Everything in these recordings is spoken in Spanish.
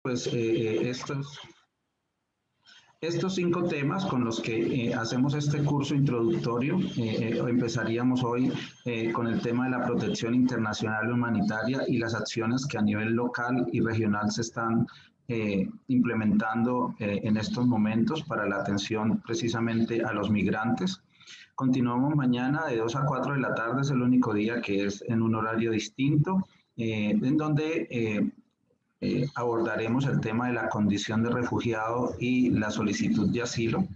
Pues estos 5 temas con los que hacemos este curso introductorio. Empezaríamos hoy con el tema de la protección internacional humanitaria y las acciones que a nivel local y regional se están implementando en estos momentos para la atención precisamente a los migrantes. Continuamos mañana de 2 a 4 de la tarde, es el único día que es en un horario distinto, en donde abordaremos el tema de la condición de refugiado y la solicitud de asilo.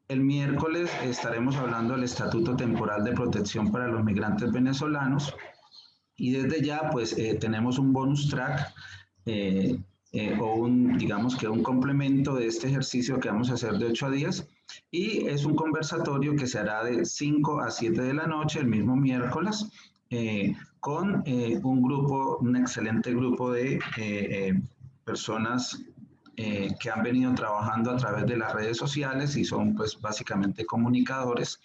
El miércoles estaremos hablando del Estatuto Temporal de Protección para los Migrantes Venezolanos y desde ya pues tenemos un bonus track digamos que un complemento de este ejercicio que vamos a hacer de 8 a 10 y es un conversatorio que se hará de 5 a 7 de la noche el mismo miércoles con un excelente grupo de personas que han venido trabajando a través de las redes sociales y son pues básicamente comunicadores,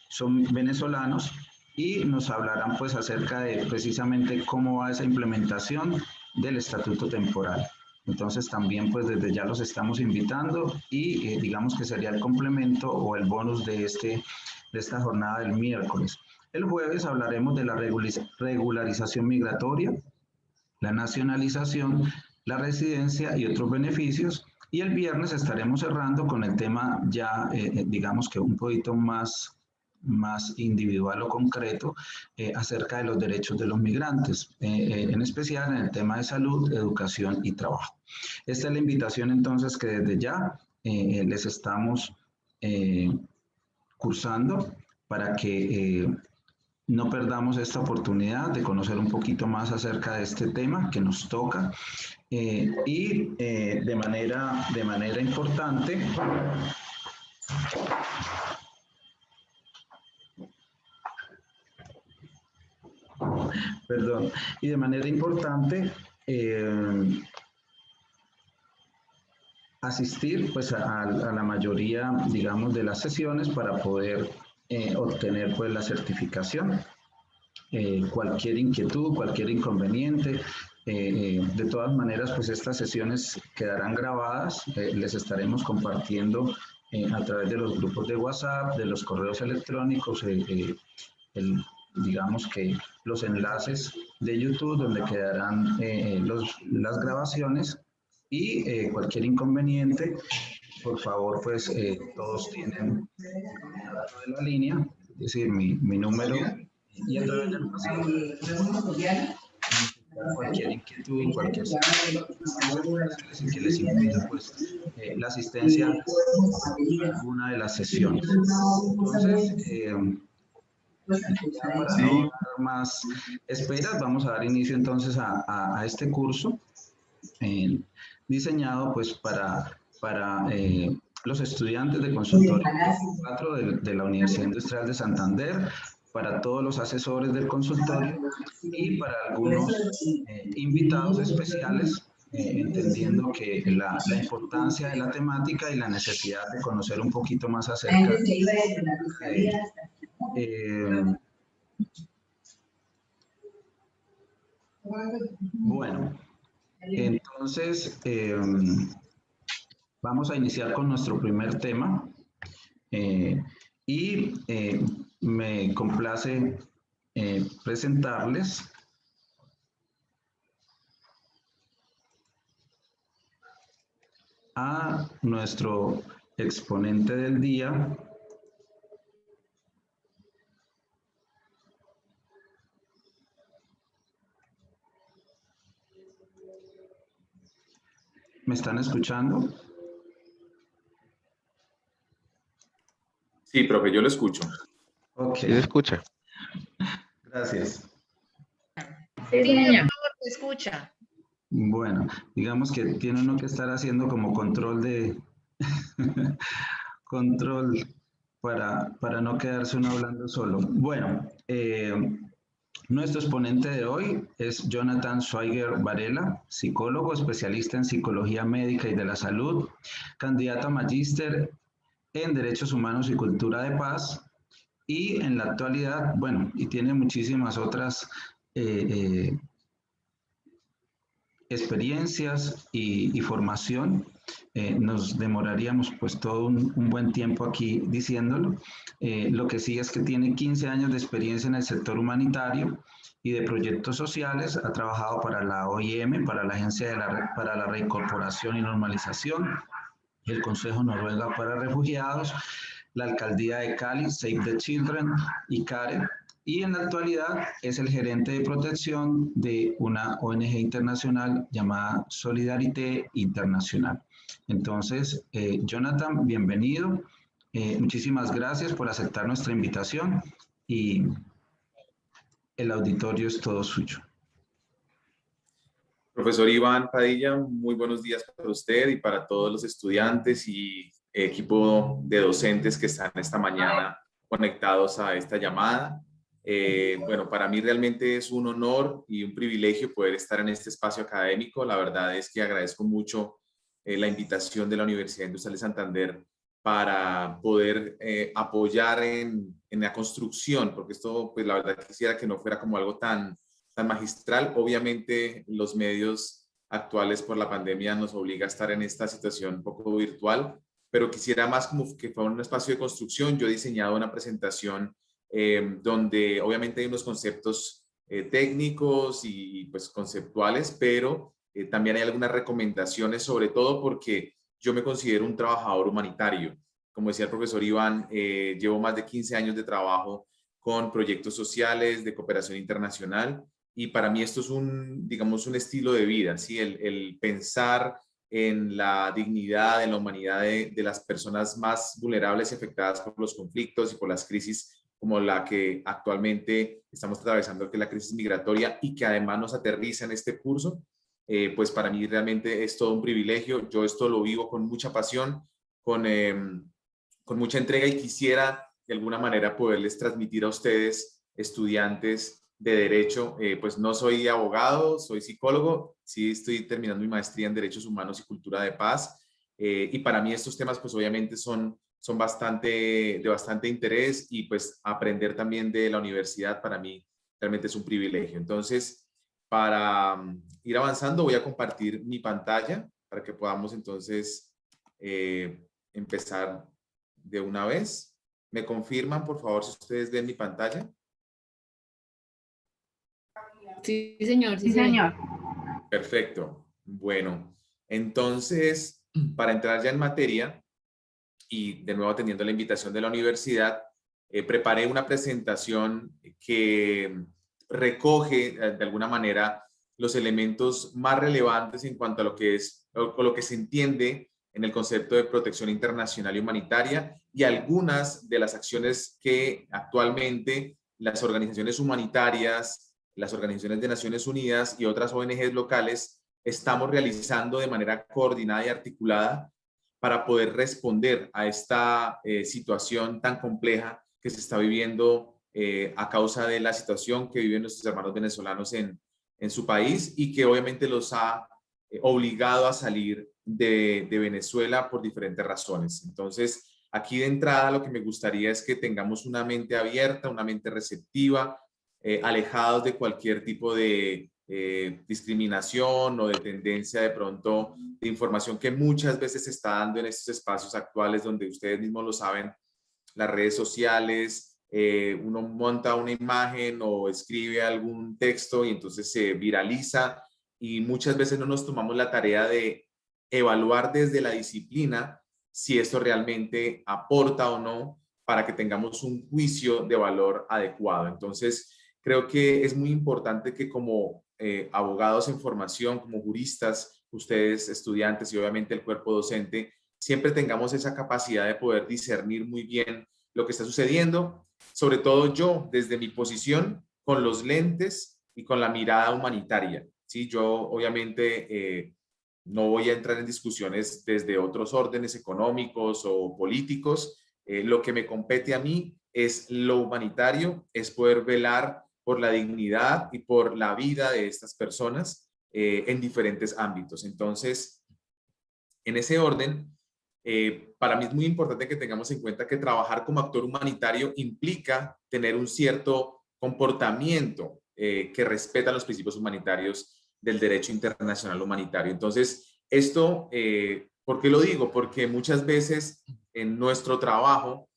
son venezolanos y nos hablarán pues acerca de precisamente cómo va esa implementación del estatuto temporal. Entonces también pues desde ya los estamos invitando y digamos que sería el complemento o el bonus de esta jornada del miércoles. El jueves hablaremos de la regularización migratoria, la nacionalización, la residencia y otros beneficios. Y el viernes estaremos cerrando con el tema ya, digamos que un poquito más individual o concreto acerca de los derechos de los migrantes, en especial en el tema de salud, educación y trabajo. Esta es la invitación entonces que desde ya les estamos cursando para que no perdamos esta oportunidad de conocer un poquito más acerca de este tema que nos toca y de manera importante y de manera importante asistir pues a la mayoría, digamos, de las sesiones para poder obtener pues la certificación. Cualquier inquietud, cualquier inconveniente, de todas maneras pues estas sesiones quedarán grabadas, les estaremos compartiendo a través de los grupos de WhatsApp, de los correos electrónicos, digamos que los enlaces de YouTube donde quedarán las grabaciones y cualquier inconveniente, por favor, pues todos tienen mi dato de la línea, es decir, mi número y a través del WhatsApp cualquier inquietud, cualquier situación que les impida pues la asistencia a alguna de las sesiones. Entonces, para no dar más esperas, vamos a dar inicio entonces a este curso diseñado pues para los estudiantes de consultorio 4 de la Universidad Industrial de Santander, para todos los asesores del consultorio y para algunos invitados especiales, entendiendo que la importancia de la temática y la necesidad de conocer un poquito más acerca de bueno, entonces vamos a iniciar con nuestro primer tema y me complace presentarles a nuestro exponente del día, ¿me están escuchando? Sí, profe, yo lo escucho. Ok. ¿Sí se escucha? Gracias. Sí, señor, te escucha. Bueno, digamos que tiene uno que estar haciendo como control control para no quedarse uno hablando solo. Bueno, nuestro exponente de hoy es Jonathan Schweiger Varela, psicólogo, especialista en psicología médica y de la salud, candidato a magíster en Derechos Humanos y Cultura de Paz, y en la actualidad, bueno, y tiene muchísimas otras experiencias y formación. Nos demoraríamos pues todo un buen tiempo aquí diciéndolo. Lo que sí es que tiene 15 años de experiencia en el sector humanitario y de proyectos sociales. Ha trabajado para la OIM, para la Agencia para la Reincorporación y Normalización, el Consejo Noruega para Refugiados, la Alcaldía de Cali, Save the Children y CARE, y en la actualidad es el gerente de protección de una ONG internacional llamada Solidarité Internacional. Entonces, Jonathan, bienvenido. Muchísimas gracias por aceptar nuestra invitación y el auditorio es todo suyo. Profesor Iván Padilla, muy buenos días para usted y para todos los estudiantes y equipo de docentes que están esta mañana conectados a esta llamada. Bueno, para mí realmente es un honor y un privilegio poder estar en este espacio académico. La verdad es que agradezco mucho la invitación de la Universidad Industrial de Santander para poder apoyar en la construcción, porque esto, pues la verdad quisiera que no fuera como algo tan magistral. Obviamente los medios actuales por la pandemia nos obliga a estar en esta situación un poco virtual, pero quisiera más como que fuera un espacio de construcción. Yo he diseñado una presentación donde obviamente hay unos conceptos técnicos y pues conceptuales, pero también hay algunas recomendaciones, sobre todo porque yo me considero un trabajador humanitario. Como decía el profesor Iván, llevo más de 15 años de trabajo con proyectos sociales de cooperación internacional y para mí esto es digamos, un estilo de vida, ¿sí? El pensar en la dignidad, en la humanidad de las personas más vulnerables y afectadas por los conflictos y por las crisis como la que actualmente estamos atravesando, que es la crisis migratoria y que además nos aterriza en este curso, pues para mí realmente es todo un privilegio. Yo esto lo vivo con mucha pasión, con mucha entrega y quisiera de alguna manera poderles transmitir a ustedes, estudiantes de Derecho, pues no soy abogado, soy psicólogo, sí estoy terminando mi maestría en Derechos Humanos y Cultura de Paz, y para mí estos temas pues obviamente son de bastante interés y pues aprender también de la universidad para mí realmente es un privilegio. Entonces, para ir avanzando voy a compartir mi pantalla para que podamos entonces empezar de una vez. ¿Me confirman, por favor, si ustedes ven mi pantalla? Sí, señor. Sí, señor. Perfecto. Bueno, entonces, para entrar ya en materia, y de nuevo atendiendo la invitación de la universidad, preparé una presentación que recoge de alguna manera los elementos más relevantes en cuanto a lo que es o lo que se entiende en el concepto de protección internacional y humanitaria y algunas de las acciones que actualmente las organizaciones humanitarias, las organizaciones de Naciones Unidas y otras ONGs locales estamos realizando de manera coordinada y articulada para poder responder a esta situación tan compleja que se está viviendo a causa de la situación que viven nuestros hermanos venezolanos en su país y que obviamente los ha obligado a salir de Venezuela por diferentes razones. Entonces, aquí de entrada lo que me gustaría es que tengamos una mente abierta, una mente receptiva, alejados de cualquier tipo de discriminación o de tendencia de pronto de información que muchas veces se está dando en estos espacios actuales donde ustedes mismos lo saben, las redes sociales, uno monta una imagen o escribe algún texto y entonces se viraliza y muchas veces no nos tomamos la tarea de evaluar desde la disciplina si esto realmente aporta o no para que tengamos un juicio de valor adecuado. Entonces, creo que es muy importante que como abogados en formación, como juristas, ustedes estudiantes y obviamente el cuerpo docente, siempre tengamos esa capacidad de poder discernir muy bien lo que está sucediendo, sobre todo yo desde mi posición con los lentes y con la mirada humanitaria. ¿Sí? Yo obviamente no voy a entrar en discusiones desde otros órdenes económicos o políticos. Lo que me compete a mí es lo humanitario, es poder velar por la dignidad y por la vida de estas personas en diferentes ámbitos. Entonces, en ese orden, para mí es muy importante que tengamos en cuenta que trabajar como actor humanitario implica tener un cierto comportamiento que respeta los principios humanitarios del derecho internacional humanitario. Entonces, esto, ¿por qué lo digo? Porque muchas veces en nuestro trabajo,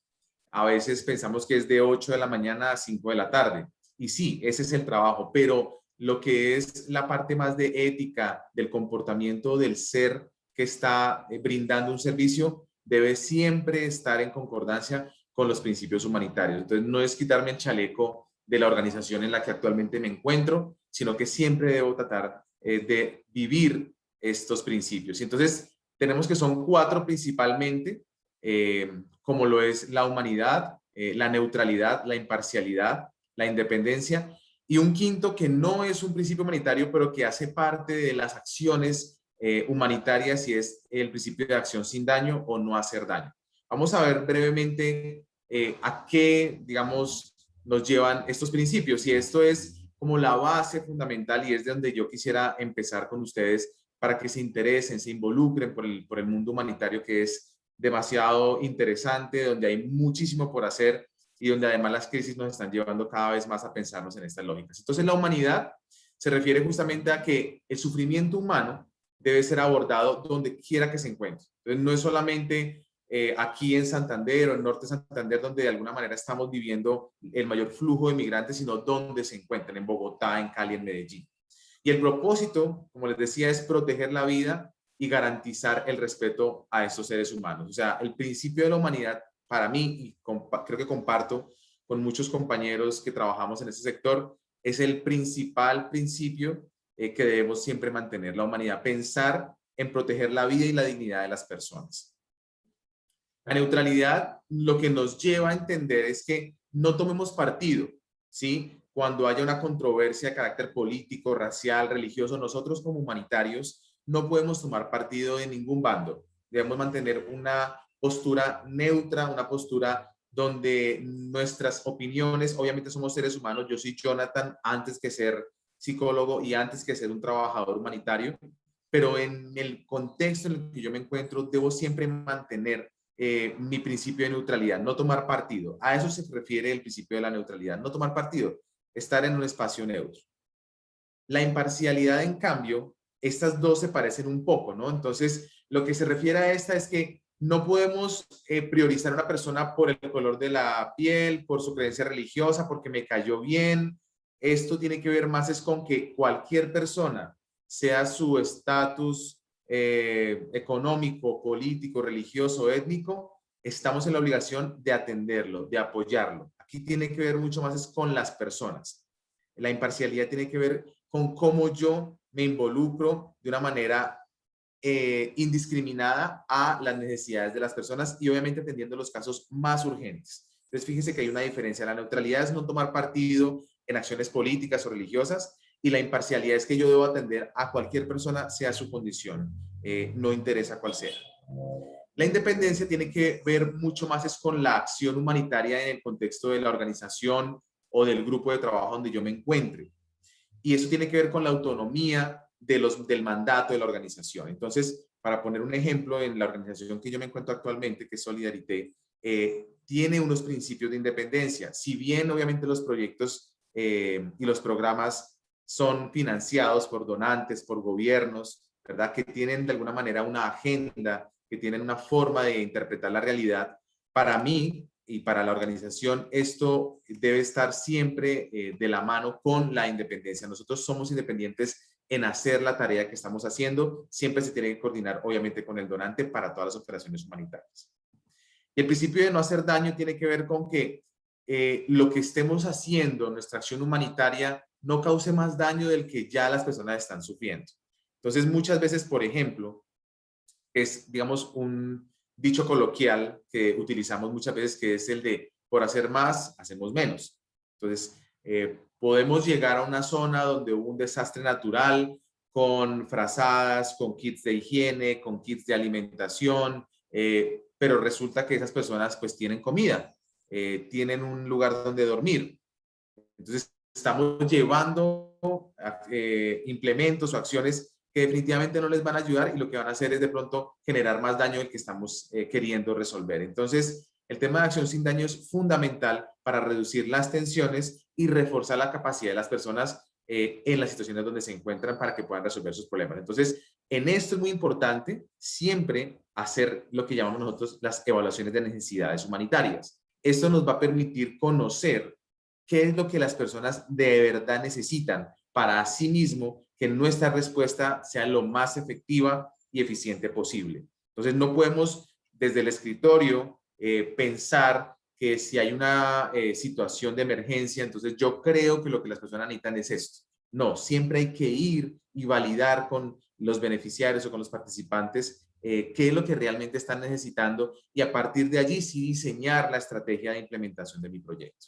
a veces pensamos que es de 8 de la mañana a 5 de la tarde. Y sí, ese es el trabajo, pero lo que es la parte más de ética, del comportamiento del ser que está brindando un servicio, debe siempre estar en concordancia con los principios humanitarios. Entonces, no es quitarme el chaleco de la organización en la que actualmente me encuentro, sino que siempre debo tratar de vivir estos principios. Y entonces, tenemos que son 4 principalmente, como lo es la humanidad, la neutralidad, la imparcialidad, la independencia, y un quinto que no es un principio humanitario, pero que hace parte de las acciones humanitarias, y es el principio de acción sin daño o no hacer daño. Vamos a ver brevemente a qué, digamos, nos llevan estos principios, y esto es como la base fundamental y es de donde yo quisiera empezar con ustedes para que se interesen, se involucren por el mundo humanitario, que es demasiado interesante, donde hay muchísimo por hacer y donde además las crisis nos están llevando cada vez más a pensarnos en estas lógicas. Entonces, la humanidad se refiere justamente a que el sufrimiento humano debe ser abordado donde quiera que se encuentre. Entonces, no es solamente aquí en Santander o en Norte de Santander, donde de alguna manera estamos viviendo el mayor flujo de migrantes, sino donde se encuentran, en Bogotá, en Cali, en Medellín. Y el propósito, como les decía, es proteger la vida y garantizar el respeto a estos seres humanos. O sea, el principio de la humanidad, para mí, y creo que comparto con muchos compañeros que trabajamos en este sector, es el principal principio que debemos siempre mantener, la humanidad, pensar en proteger la vida y la dignidad de las personas. La neutralidad lo que nos lleva a entender es que no tomemos partido, ¿sí? Cuando haya una controversia de carácter político, racial, religioso, nosotros como humanitarios no podemos tomar partido de ningún bando. Debemos mantener una postura neutra, una postura donde nuestras opiniones, obviamente somos seres humanos, yo soy Jonathan antes que ser psicólogo y antes que ser un trabajador humanitario, pero en el contexto en el que yo me encuentro debo siempre mantener mi principio de neutralidad, no tomar partido. A eso se refiere el principio de la neutralidad, no tomar partido, estar en un espacio neutro. La imparcialidad, en cambio, estas dos se parecen un poco, ¿no? Entonces, lo que se refiere a esta es que no podemos priorizar a una persona por el color de la piel, por su creencia religiosa, porque me cayó bien. Esto tiene que ver más es con que cualquier persona, sea su estatus económico, político, religioso, étnico, estamos en la obligación de atenderlo, de apoyarlo. Aquí tiene que ver mucho más es con las personas. La imparcialidad tiene que ver con cómo yo me involucro de una manera indiscriminada a las necesidades de las personas y obviamente atendiendo los casos más urgentes. Entonces, fíjense que hay una diferencia. La neutralidad es no tomar partido en acciones políticas o religiosas y la imparcialidad es que yo debo atender a cualquier persona, sea su condición, no interesa cuál sea. La independencia tiene que ver mucho más es con la acción humanitaria en el contexto de la organización o del grupo de trabajo donde yo me encuentre. Y eso tiene que ver con la autonomía del mandato de la organización. Entonces, para poner un ejemplo, en la organización que yo me encuentro actualmente, que es Solidarité, tiene unos principios de independencia. Si bien, obviamente, los proyectos y los programas son financiados por donantes, por gobiernos, ¿verdad? Que tienen de alguna manera una agenda, que tienen una forma de interpretar la realidad. Para mí y para la organización, esto debe estar siempre de la mano con la independencia. Nosotros somos independientes en hacer la tarea que estamos haciendo. Siempre se tiene que coordinar, obviamente, con el donante para todas las operaciones humanitarias. Y el principio de no hacer daño tiene que ver con que lo que estemos haciendo, nuestra acción humanitaria, no cause más daño del que ya las personas están sufriendo. Entonces, muchas veces, por ejemplo, es, digamos, un dicho coloquial que utilizamos muchas veces, que es el de por hacer más, hacemos menos. Entonces, podemos llegar a una zona donde hubo un desastre natural con frazadas, con kits de higiene, con kits de alimentación, pero resulta que esas personas pues tienen comida, tienen un lugar donde dormir. Entonces, estamos llevando implementos o acciones que definitivamente no les van a ayudar y lo que van a hacer es de pronto generar más daño del que estamos queriendo resolver. Entonces, el tema de acción sin daño es fundamental para reducir las tensiones y reforzar la capacidad de las personas en las situaciones donde se encuentran para que puedan resolver sus problemas. Entonces, en esto es muy importante siempre hacer lo que llamamos nosotros las evaluaciones de necesidades humanitarias. Esto nos va a permitir conocer qué es lo que las personas de verdad necesitan para sí mismo que nuestra respuesta sea lo más efectiva y eficiente posible. Entonces, no podemos desde el escritorio pensar que si hay una situación de emergencia, entonces yo creo que lo que las personas necesitan es esto. No, siempre hay que ir y validar con los beneficiarios o con los participantes qué es lo que realmente están necesitando y a partir de allí sí diseñar la estrategia de implementación de mi proyecto.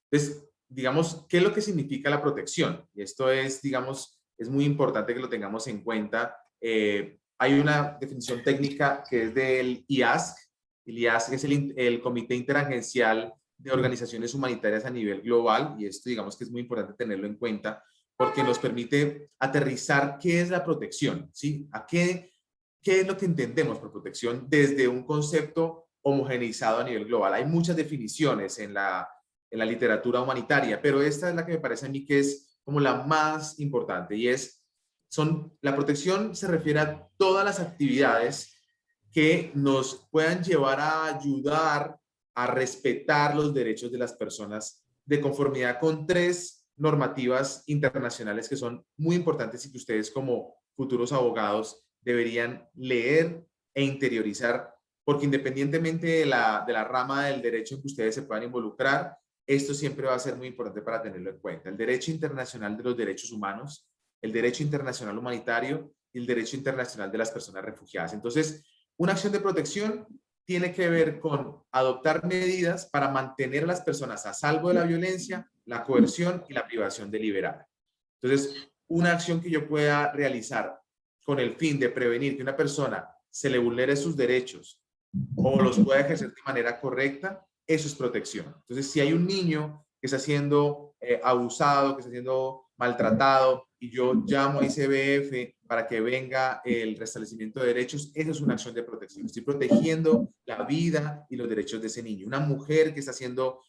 Entonces, digamos, ¿qué es lo que significa la protección? Y esto es, digamos, es muy importante que lo tengamos en cuenta. Hay una definición técnica que es del IASC. El IASC es el Comité Interagencial de Organizaciones Humanitarias a nivel global, y esto digamos que es muy importante tenerlo en cuenta porque nos permite aterrizar qué es la protección, ¿sí? ¿Qué es lo que entendemos por protección desde un concepto homogeneizado a nivel global? Hay muchas definiciones en la literatura humanitaria, pero esta es la que me parece a mí que es como la más importante y la protección se refiere a todas las actividades que nos puedan llevar a ayudar a respetar los derechos de las personas de conformidad con 3 normativas internacionales que son muy importantes y que ustedes como futuros abogados deberían leer e interiorizar, porque independientemente de la rama del derecho en que ustedes se puedan involucrar, esto siempre va a ser muy importante para tenerlo en cuenta. El derecho internacional de los derechos humanos, el derecho internacional humanitario y el derecho internacional de las personas refugiadas. Entonces, una acción de protección tiene que ver con adoptar medidas para mantener a las personas a salvo de la violencia, la coerción y la privación deliberada. Entonces, una acción que yo pueda realizar con el fin de prevenir que una persona se le vulnere sus derechos o los pueda ejercer de manera correcta, eso es protección. Entonces, si hay un niño que está siendo abusado, que está siendo maltratado, y yo llamo a ICBF para que venga el restablecimiento de derechos, eso es una acción de protección. Estoy protegiendo la vida y los derechos de ese niño. Una mujer que está siendo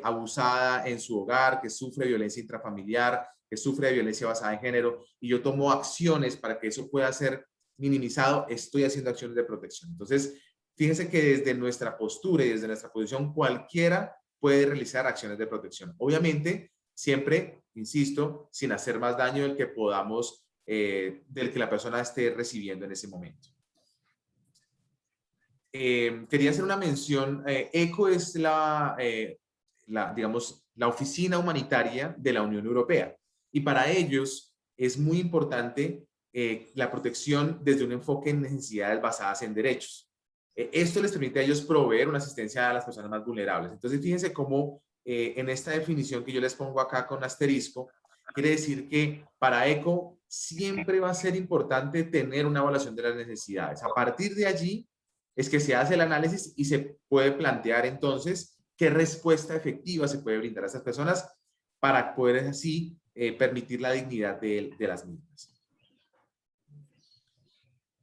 abusada en su hogar, que sufre violencia intrafamiliar, que sufre de violencia basada en género, y yo tomo acciones para que eso pueda ser minimizado, estoy haciendo acciones de protección. Entonces, fíjense que desde nuestra postura y desde nuestra posición cualquiera puede realizar acciones de protección. Obviamente, siempre, insisto, sin hacer más daño del que podamos, del que la persona esté recibiendo en ese momento. Quería hacer una mención. ECHO es digamos, la oficina humanitaria de la Unión Europea. Y para ellos es muy importante la protección desde un enfoque en necesidades basadas en derechos. Esto les permite a ellos proveer una asistencia a las personas más vulnerables. Entonces, fíjense cómo en esta definición que yo les pongo acá con asterisco, quiere decir que para ECHO siempre va a ser importante tener una evaluación de las necesidades. A partir de allí es que se hace el análisis y se puede plantear entonces qué respuesta efectiva se puede brindar a estas personas para poder así permitir la dignidad de las mismas.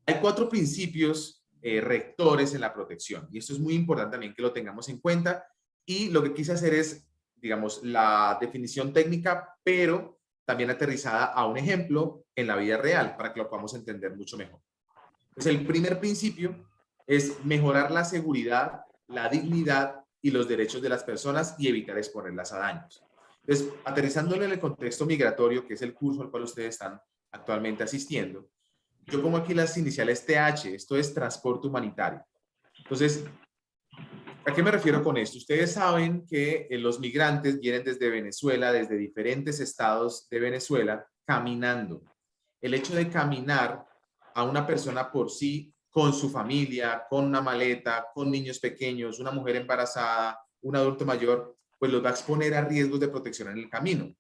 Hay 4 principios rectores en la protección y esto es muy importante también que lo tengamos en cuenta, y lo que quise hacer es, digamos, la definición técnica, pero también aterrizada a un ejemplo en la vida real para que lo podamos entender mucho mejor. Entonces, el primer principio es mejorar la seguridad, la dignidad y los derechos de las personas y evitar exponerlas a daños. Entonces, aterrizándolo en el contexto migratorio, que es el curso al cual ustedes están actualmente asistiendo, yo pongo aquí las iniciales TH, esto es transporte humanitario. Entonces, ¿a qué me refiero con esto? Ustedes saben que los migrantes vienen desde Venezuela, desde diferentes estados de Venezuela, caminando. El hecho de caminar a una persona por sí, con su familia, con una maleta, con niños pequeños, una mujer embarazada, un adulto mayor, pues los va a exponer a riesgos de protección en el camino,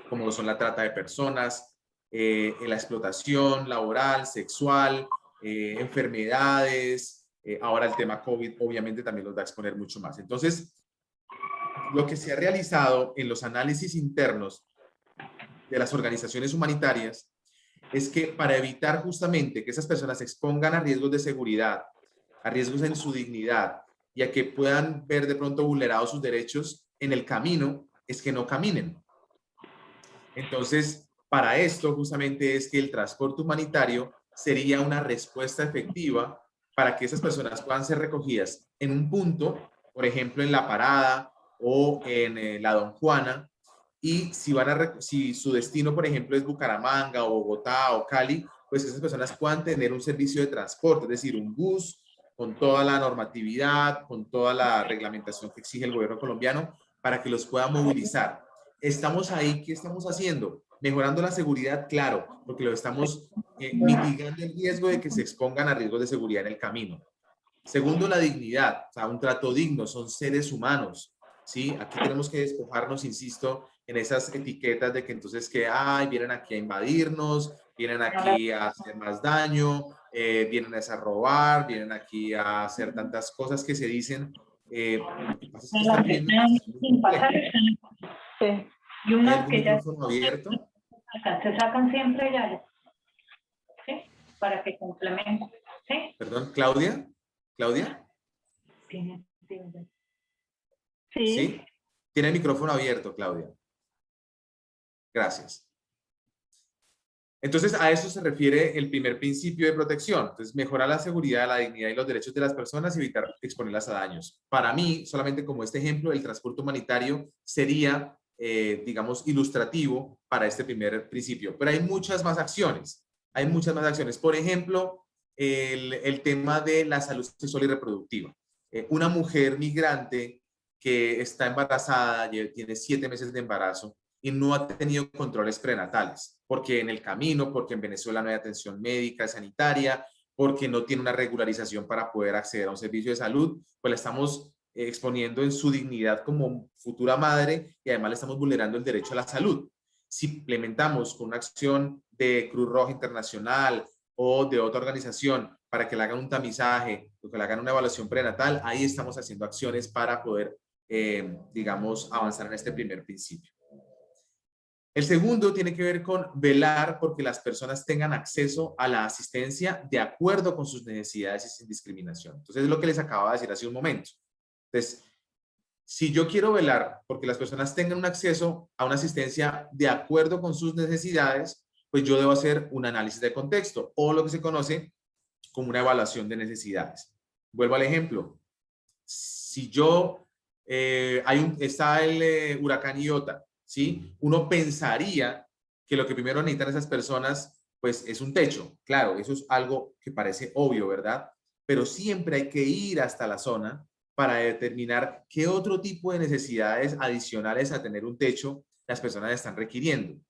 como son la trata de personas, la explotación laboral, sexual, enfermedades, ahora el tema COVID obviamente también los va a exponer mucho más. Entonces, lo que se ha realizado en los análisis internos de las organizaciones humanitarias es que para evitar justamente que esas personas se expongan a riesgos de seguridad, a riesgos en su dignidad y a que puedan ver de pronto vulnerados sus derechos en el camino, es que no caminen. Entonces, para esto justamente es que el transporte humanitario sería una respuesta efectiva para que esas personas puedan ser recogidas en un punto, por ejemplo, en La Parada o en la Don Juana, y si su destino, por ejemplo, es Bucaramanga o Bogotá o Cali, pues esas personas puedan tener un servicio de transporte, es decir, un bus con toda la normatividad, con toda la reglamentación que exige el gobierno colombiano, para que los pueda movilizar. Estamos ahí, ¿qué estamos haciendo? Mejorando la seguridad, claro, porque lo estamos mitigando el riesgo de que se expongan a riesgos de seguridad en el camino. Segundo, la dignidad, o sea, un trato digno, son seres humanos, ¿sí? Aquí tenemos que despojarnos, insisto, en esas etiquetas de que entonces que, ay, vienen aquí a invadirnos, vienen aquí a hacer más daño, vienen a robar, vienen aquí a hacer tantas cosas que se dicen. Lo que pasa es que están viviendo una situación muy compleja. Sí. Y ¿Hay unas algún que ya micrófono abierto? se sacan siempre ya, ¿sí? Para que complementen, ¿sí? Perdón, Claudia. ¿Claudia? Sí. ¿Sí? Tiene el micrófono abierto, Claudia. Gracias. Entonces, a eso se refiere el primer principio de protección. Entonces, mejorar la seguridad, la dignidad y los derechos de las personas y evitar exponerlas a daños. Para mí, solamente como este ejemplo, el transporte humanitario sería, digamos, ilustrativo para este primer principio. Pero hay muchas más acciones. Hay muchas más acciones. Por ejemplo, el tema de la salud sexual y reproductiva. Una mujer migrante que está embarazada, tiene 7 meses de embarazo, y no ha tenido controles prenatales, porque en el camino, porque en Venezuela no hay atención médica, sanitaria, porque no tiene una regularización para poder acceder a un servicio de salud, pues la estamos exponiendo en su dignidad como futura madre y además le estamos vulnerando el derecho a la salud. Si implementamos con una acción de Cruz Roja Internacional o de otra organización para que le hagan un tamizaje o que le hagan una evaluación prenatal, ahí estamos haciendo acciones para poder, digamos, avanzar en este primer principio. El segundo tiene que ver con velar porque las personas tengan acceso a la asistencia de acuerdo con sus necesidades y sin discriminación. Entonces, es lo que les acababa de decir hace un momento. Entonces, si yo quiero velar porque las personas tengan un acceso a una asistencia de acuerdo con sus necesidades, pues yo debo hacer un análisis de contexto o lo que se conoce como una evaluación de necesidades. Vuelvo al ejemplo. Si yo, está el huracán Iota, ¿sí? Uno pensaría que lo que primero necesitan esas personas, pues es un techo. Claro, eso es algo que parece obvio, ¿verdad? Pero siempre hay que ir hasta la zona para determinar qué otro tipo de necesidades adicionales a tener un techo las personas están requiriendo.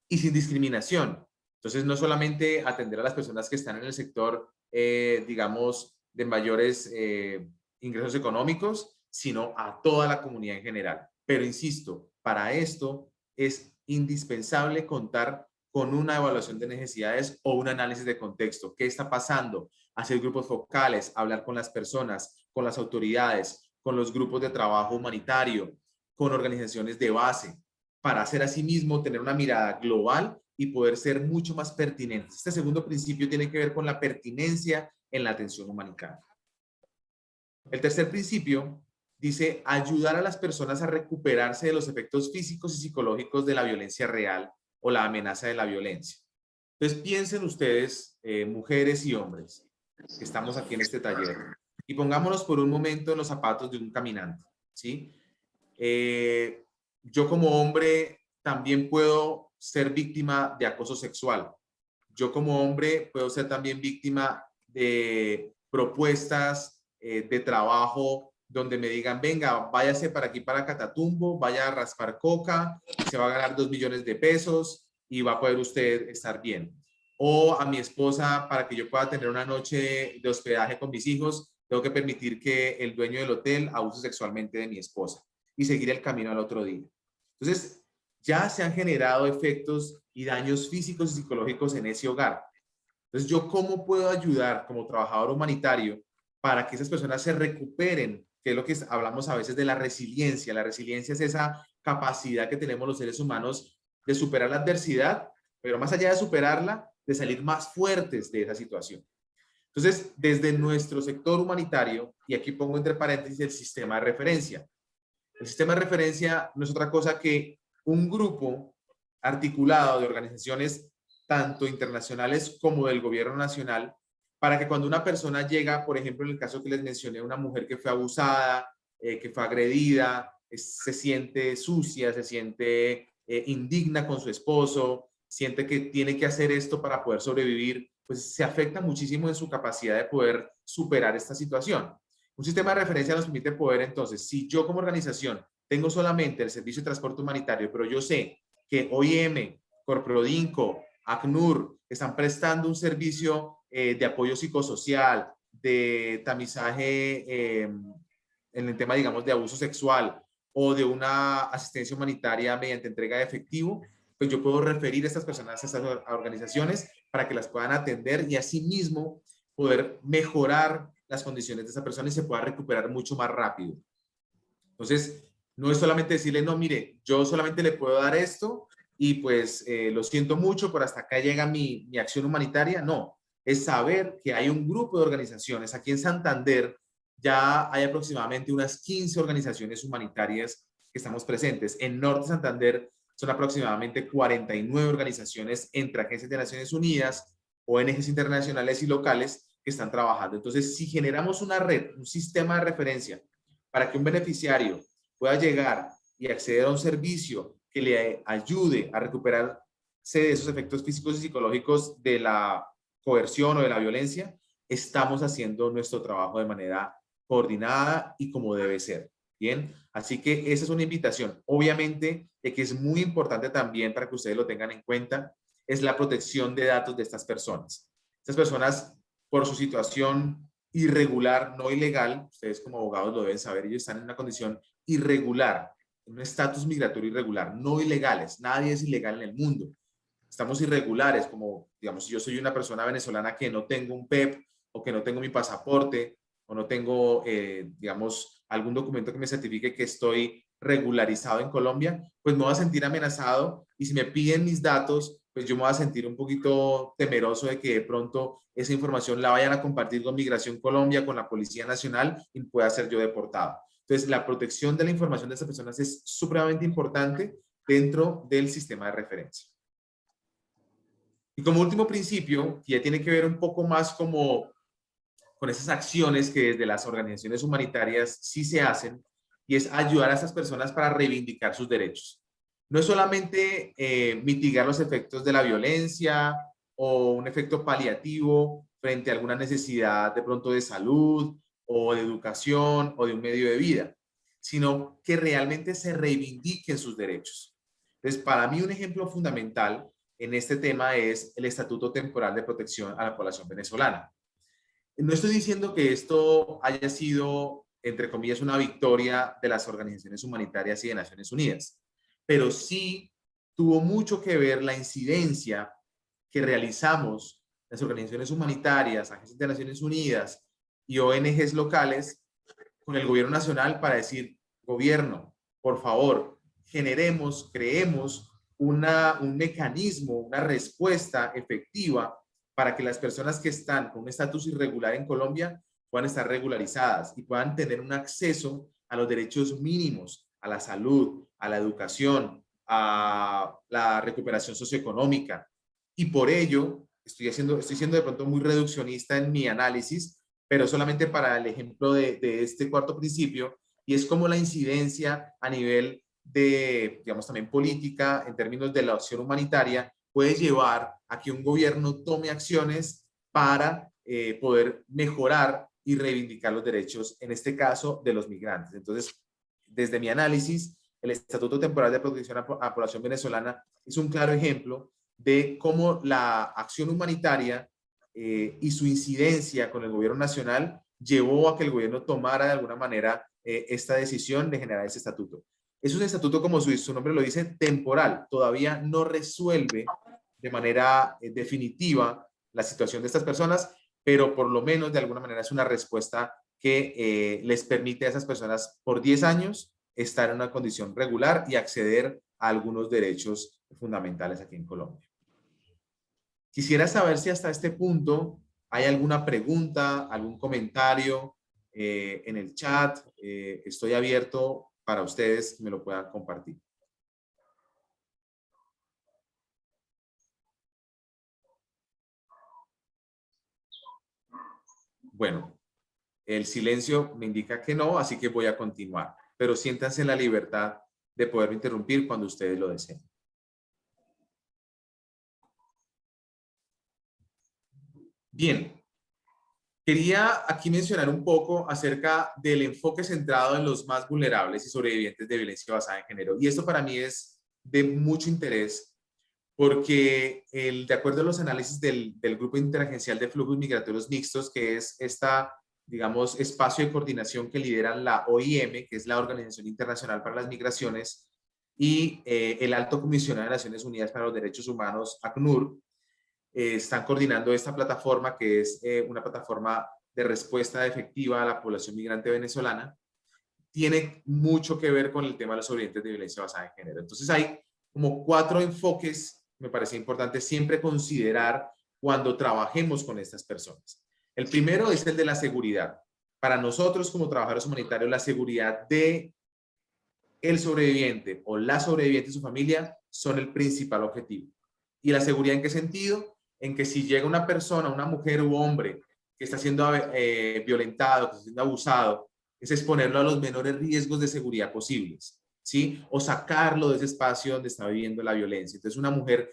Y sin discriminación. Entonces, no solamente atender a las personas que están en el sector, digamos, de mayores ingresos económicos, sino a toda la comunidad en general. Pero insisto, para esto es indispensable contar con una evaluación de necesidades o un análisis de contexto. ¿Qué está pasando? Hacer grupos focales, hablar con las personas, con las autoridades, con los grupos de trabajo humanitario, con organizaciones de base, para hacer asimismo tener una mirada global y poder ser mucho más pertinentes. Este segundo principio tiene que ver con la pertinencia en la atención humanitaria. El tercer principio dice ayudar a las personas a recuperarse de los efectos físicos y psicológicos de la violencia real o la amenaza de la violencia. Entonces piensen ustedes, mujeres y hombres, que estamos aquí en este taller, y pongámonos por un momento en los zapatos de un caminante, ¿sí? Yo como hombre también puedo ser víctima de acoso sexual. Yo como hombre puedo ser también víctima de propuestas de trabajo donde me digan, venga, váyase para aquí, para Catatumbo, vaya a raspar coca, se va a ganar 2 millones de pesos y va a poder usted estar bien. O a mi esposa, para que yo pueda tener una noche de hospedaje con mis hijos, tengo que permitir que el dueño del hotel abuse sexualmente de mi esposa y seguir el camino al otro día. Entonces, ya se han generado efectos y daños físicos y psicológicos en ese hogar. Entonces, ¿yo cómo puedo ayudar como trabajador humanitario para que esas personas se recuperen? Que es lo que hablamos a veces de la resiliencia. La resiliencia es esa capacidad que tenemos los seres humanos de superar la adversidad, pero más allá de superarla, de salir más fuertes de esa situación. Entonces, desde nuestro sector humanitario, y aquí pongo entre paréntesis el sistema de referencia. El sistema de referencia no es otra cosa que un grupo articulado de organizaciones tanto internacionales como del gobierno nacional, para que cuando una persona llega, por ejemplo, en el caso que les mencioné, una mujer que fue abusada, que fue agredida, se siente sucia, se siente indigna con su esposo, siente que tiene que hacer esto para poder sobrevivir, pues se afecta muchísimo en su capacidad de poder superar esta situación. Un sistema de referencia nos permite poder, entonces, si yo como organización tengo solamente el servicio de transporte humanitario, pero yo sé que OIM, Corprodinco, ACNUR están prestando un servicio de apoyo psicosocial, de tamizaje en el tema, digamos, de abuso sexual o de una asistencia humanitaria mediante entrega de efectivo, pues yo puedo referir a estas personas a estas organizaciones para que las puedan atender y asimismo poder mejorar las condiciones de esa persona y se pueda recuperar mucho más rápido. Entonces, no es solamente decirle, no, mire, yo solamente le puedo dar esto y pues lo siento mucho, pero hasta acá llega mi acción humanitaria. No, es saber que hay un grupo de organizaciones. Aquí en Santander ya hay aproximadamente unas 15 organizaciones humanitarias que estamos presentes. En Norte Santander son aproximadamente 49 organizaciones entre agencias de Naciones Unidas, ONGs internacionales y locales que están trabajando. Entonces, si generamos una red, un sistema de referencia para que un beneficiario pueda llegar y acceder a un servicio que le ayude a recuperarse de esos efectos físicos y psicológicos de la coerción o de la violencia, estamos haciendo nuestro trabajo de manera coordinada y como debe ser. Bien, así que esa es una invitación. Obviamente, que es muy importante también para que ustedes lo tengan en cuenta, es la protección de datos de estas personas. Estas personas, por su situación irregular, no ilegal, ustedes como abogados lo deben saber, ellos están en una condición irregular, en un estatus migratorio irregular, no ilegales, nadie es ilegal en el mundo. Estamos irregulares, como, digamos, si yo soy una persona venezolana que no tengo un PEP o que no tengo mi pasaporte o no tengo, digamos, algún documento que me certifique que estoy regularizado en Colombia, pues me voy a sentir amenazado y si me piden mis datos, pues yo me voy a sentir un poquito temeroso de que de pronto esa información la vayan a compartir con Migración Colombia, con la Policía Nacional y pueda ser yo deportado. Entonces, la protección de la información de estas personas es supremamente importante dentro del sistema de referencia. Y como último principio, que ya tiene que ver un poco más como con esas acciones que desde las organizaciones humanitarias sí se hacen, y es ayudar a esas personas para reivindicar sus derechos. No es solamente mitigar los efectos de la violencia o un efecto paliativo frente a alguna necesidad de pronto de salud o de educación o de un medio de vida, sino que realmente se reivindiquen sus derechos. Entonces, para mí un ejemplo fundamental en este tema es el Estatuto Temporal de Protección a la Población Venezolana. No estoy diciendo que esto haya sido, entre comillas, una victoria de las organizaciones humanitarias y de Naciones Unidas, pero sí tuvo mucho que ver la incidencia que realizamos las organizaciones humanitarias, agencias de Naciones Unidas y ONGs locales con el gobierno nacional para decir, gobierno, por favor, generemos, creemos un mecanismo, una respuesta efectiva para que las personas que están con un estatus irregular en Colombia puedan estar regularizadas y puedan tener un acceso a los derechos mínimos, a la salud, a la educación, a la recuperación socioeconómica. Y por ello, estoy siendo de pronto muy reduccionista en mi análisis, pero solamente para el ejemplo de este cuarto principio, y es como la incidencia a nivel de, digamos, también política, en términos de la acción humanitaria, puede llevar a que un gobierno tome acciones para poder mejorar y reivindicar los derechos, en este caso, de los migrantes. Entonces, desde mi análisis, el Estatuto Temporal de Protección a la Población Venezolana es un claro ejemplo de cómo la acción humanitaria y su incidencia con el gobierno nacional llevó a que el gobierno tomara de alguna manera esta decisión de generar ese estatuto. Es un estatuto, como su nombre lo dice, temporal. Todavía no resuelve de manera definitiva la situación de estas personas, pero por lo menos de alguna manera es una respuesta que les permite a esas personas por 10 años estar en una condición regular y acceder a algunos derechos fundamentales aquí en Colombia. Quisiera saber si hasta este punto hay alguna pregunta, algún comentario en el chat. Estoy abierto para ustedes que me lo puedan compartir. Bueno, el silencio me indica que no, así que voy a continuar. Pero siéntanse en la libertad de poder interrumpir cuando ustedes lo deseen. Bien. Quería aquí mencionar un poco acerca del enfoque centrado en los más vulnerables y sobrevivientes de violencia basada en género. Y esto para mí es de mucho interés porque de acuerdo a los análisis del Grupo Interagencial de Flujos Migratorios Mixtos, que es digamos, espacio de coordinación que lideran la OIM, que es la Organización Internacional para las Migraciones, y el Alto Comisionado de Naciones Unidas para los Derechos Humanos, ACNUR, están coordinando esta plataforma, que es una plataforma de respuesta efectiva a la población migrante venezolana. Tiene mucho que ver con el tema de los sobrevivientes de violencia basada en género. Entonces hay como 4 enfoques, me parece importante siempre considerar cuando trabajemos con estas personas. El primero es el de la seguridad. Para nosotros como trabajadores humanitarios, la seguridad de el sobreviviente o la sobreviviente y su familia son el principal objetivo. ¿Y la seguridad en qué sentido? En que si llega una persona, una mujer u hombre que está siendo violentado, que está siendo abusado, es exponerlo a los menores riesgos de seguridad posibles, ¿sí? O sacarlo de ese espacio donde está viviendo la violencia. Entonces, una mujer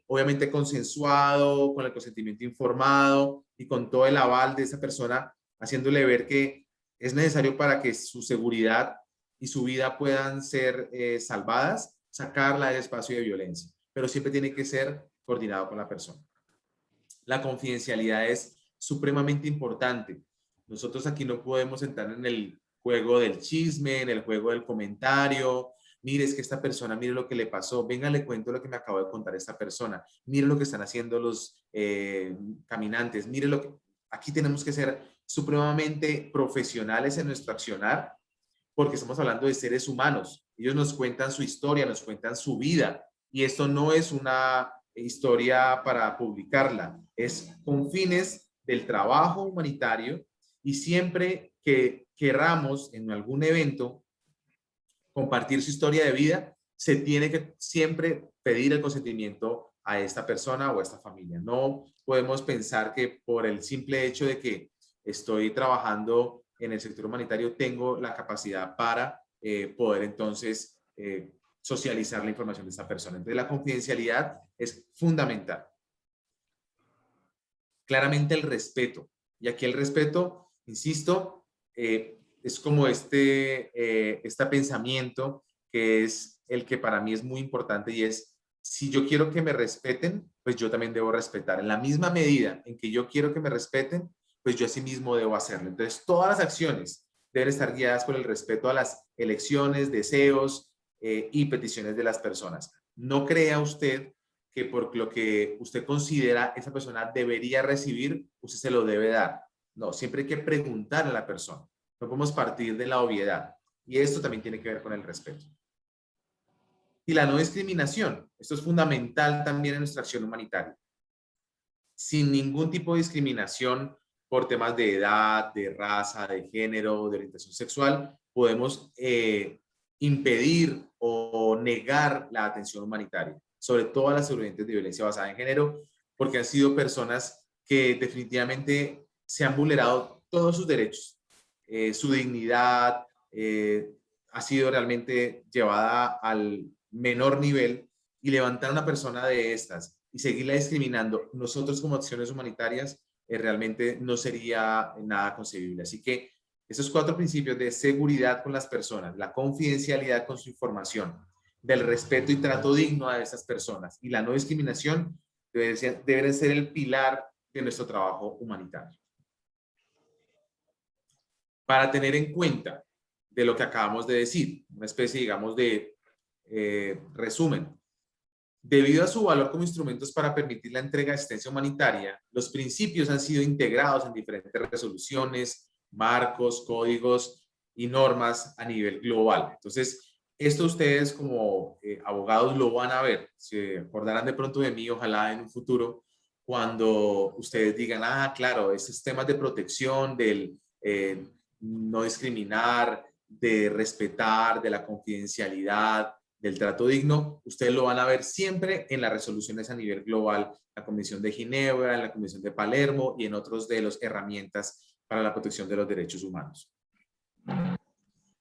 obviamente consensuado, con el consentimiento informado y con todo el aval de esa persona, haciéndole ver que es necesario para que su seguridad y su vida puedan ser salvadas, sacarla del espacio de violencia. Pero siempre tiene que ser coordinado con la persona. La confidencialidad es supremamente importante. Nosotros aquí no podemos entrar en el juego del chisme, en el juego del comentario. Mire, es que esta persona, mire lo que le pasó. Venga, le cuento lo que me acabo de contar esta persona. Mire lo que están haciendo los caminantes. Mire lo que... Aquí tenemos que ser supremamente profesionales en nuestro accionar, porque estamos hablando de seres humanos. Ellos nos cuentan su historia, nos cuentan su vida. Y esto no es una historia para publicarla, es con fines del trabajo humanitario, y siempre que queramos en algún evento compartir su historia de vida, se tiene que siempre pedir el consentimiento a esta persona o a esta familia. No podemos pensar que por el simple hecho de que estoy trabajando en el sector humanitario tengo la capacidad para poder entonces socializar la información de esta persona. Entonces la confidencialidad es fundamental. Claramente el respeto. Y aquí el respeto, insisto, es como este pensamiento que es el que para mí es muy importante, y es, si yo quiero que me respeten, pues yo también debo respetar. En la misma medida en que yo quiero que me respeten, pues yo asimismo debo hacerlo. Entonces todas las acciones deben estar guiadas por el respeto a las elecciones, deseos y peticiones de las personas. No crea usted que por lo que usted considera esa persona debería recibir, usted se lo debe dar. No, siempre hay que preguntar a la persona. No podemos partir de la obviedad. Y esto también tiene que ver con el respeto. Y la no discriminación. Esto es fundamental también en nuestra acción humanitaria. Sin ningún tipo de discriminación por temas de edad, de raza, de género, de orientación sexual, podemos impedir o negar la atención humanitaria, sobre todo a las sobrevivientes de violencia basada en género, porque han sido personas que definitivamente se han vulnerado todos sus derechos. Su dignidad ha sido realmente llevada al menor nivel, y levantar a una persona de estas y seguirla discriminando nosotros como acciones humanitarias realmente no sería nada concebible. Así que esos 4 principios de seguridad con las personas, la confidencialidad con su información, del respeto y trato digno a esas personas y la no discriminación deben ser el pilar de nuestro trabajo humanitario. Para tener en cuenta de lo que acabamos de decir, una especie, digamos, de resumen. Debido a su valor como instrumentos para permitir la entrega de asistencia humanitaria, los principios han sido integrados en diferentes resoluciones, marcos, códigos y normas a nivel global. Entonces, esto ustedes como abogados lo van a ver. Se acordarán de pronto de mí, ojalá en un futuro, cuando ustedes digan, ah, claro, estos temas de protección, del no discriminar, de respetar, de la confidencialidad, del trato digno, ustedes lo van a ver siempre en las resoluciones a nivel global, la Convención de Ginebra, en la Convención de Palermo y en otros de las herramientas para la protección de los derechos humanos.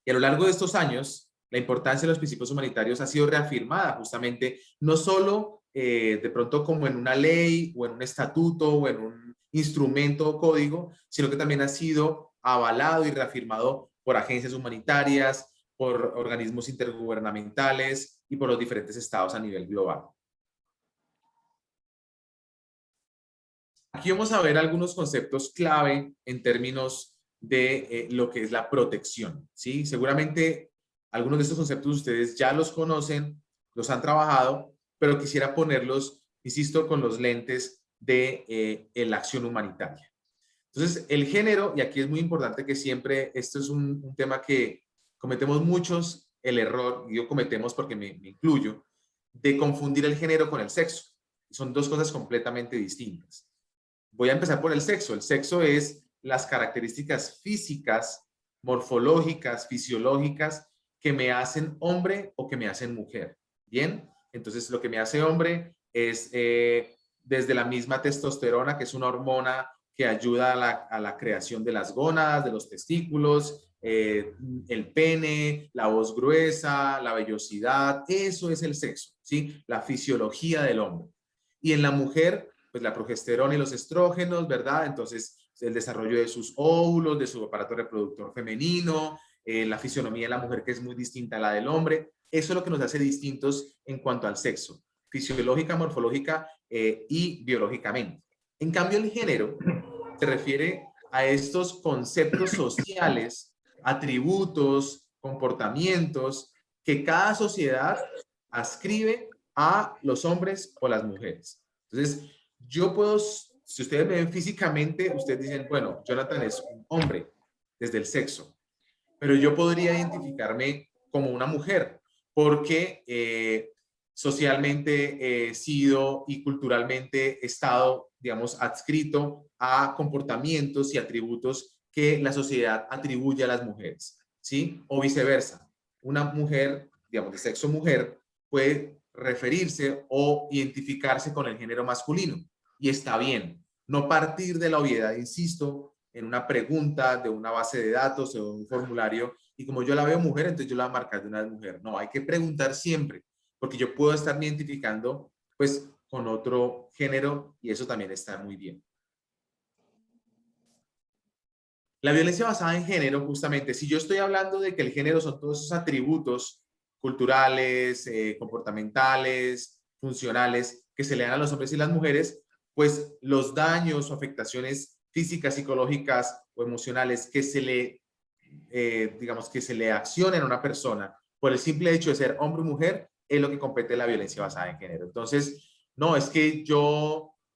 Y a lo largo de estos años, la importancia de los principios humanitarios ha sido reafirmada justamente, no solo de pronto como en una ley o en un estatuto o en un instrumento o código, sino que también ha sido avalado y reafirmado por agencias humanitarias, por organismos intergubernamentales y por los diferentes estados a nivel global. Aquí vamos a ver algunos conceptos clave en términos de lo que es la protección, ¿sí? Seguramente algunos de estos conceptos ustedes ya los conocen, los han trabajado, pero quisiera ponerlos, insisto, con los lentes de la acción humanitaria. Entonces, el género, y aquí es muy importante que siempre, esto es un tema que cometemos muchos, el error, y yo cometemos porque me incluyo, de confundir el género con el sexo. Son dos cosas completamente distintas. Voy a empezar por el sexo. El sexo es las características físicas, morfológicas, fisiológicas que me hacen hombre o que me hacen mujer. ¿Bien? Entonces, lo que me hace hombre es desde la misma testosterona, que es una hormona que ayuda a la creación de las gónadas, de los testículos, el pene, la voz gruesa, la vellosidad. Eso es el sexo, ¿sí? La fisiología del hombre. Y en la mujer, pues la progesterona y los estrógenos, ¿verdad? Entonces, el desarrollo de sus óvulos, de su aparato reproductor femenino, la fisionomía de la mujer que es muy distinta a la del hombre. Eso es lo que nos hace distintos en cuanto al sexo, fisiológica, morfológica y biológicamente. En cambio, el género se refiere a estos conceptos sociales, atributos, comportamientos que cada sociedad ascribe a los hombres o las mujeres. Entonces, yo puedo, si ustedes me ven físicamente, ustedes dicen, bueno, Jonathan es un hombre desde el sexo, pero yo podría identificarme como una mujer porque socialmente he sido y culturalmente he estado, digamos, adscrito a comportamientos y atributos que la sociedad atribuye a las mujeres, ¿sí? O viceversa. Una mujer, digamos, de sexo mujer, puede referirse o identificarse con el género masculino. Y está bien. No partir de la obviedad, insisto, en una pregunta de una base de datos o un formulario, y como yo la veo mujer, entonces yo la voy a marcar de una mujer. No, hay que preguntar siempre, porque yo puedo estarme identificando pues con otro género y eso también está muy bien. La violencia basada en género, justamente, si yo estoy hablando de que el género son todos esos atributos culturales, comportamentales, funcionales, que se le dan a los hombres y las mujeres, pues los daños o afectaciones físicas, psicológicas o emocionales que se le, digamos, que se le accionen a una persona por el simple hecho de ser hombre o mujer, es lo que compete la violencia basada en género. Entonces, no, es que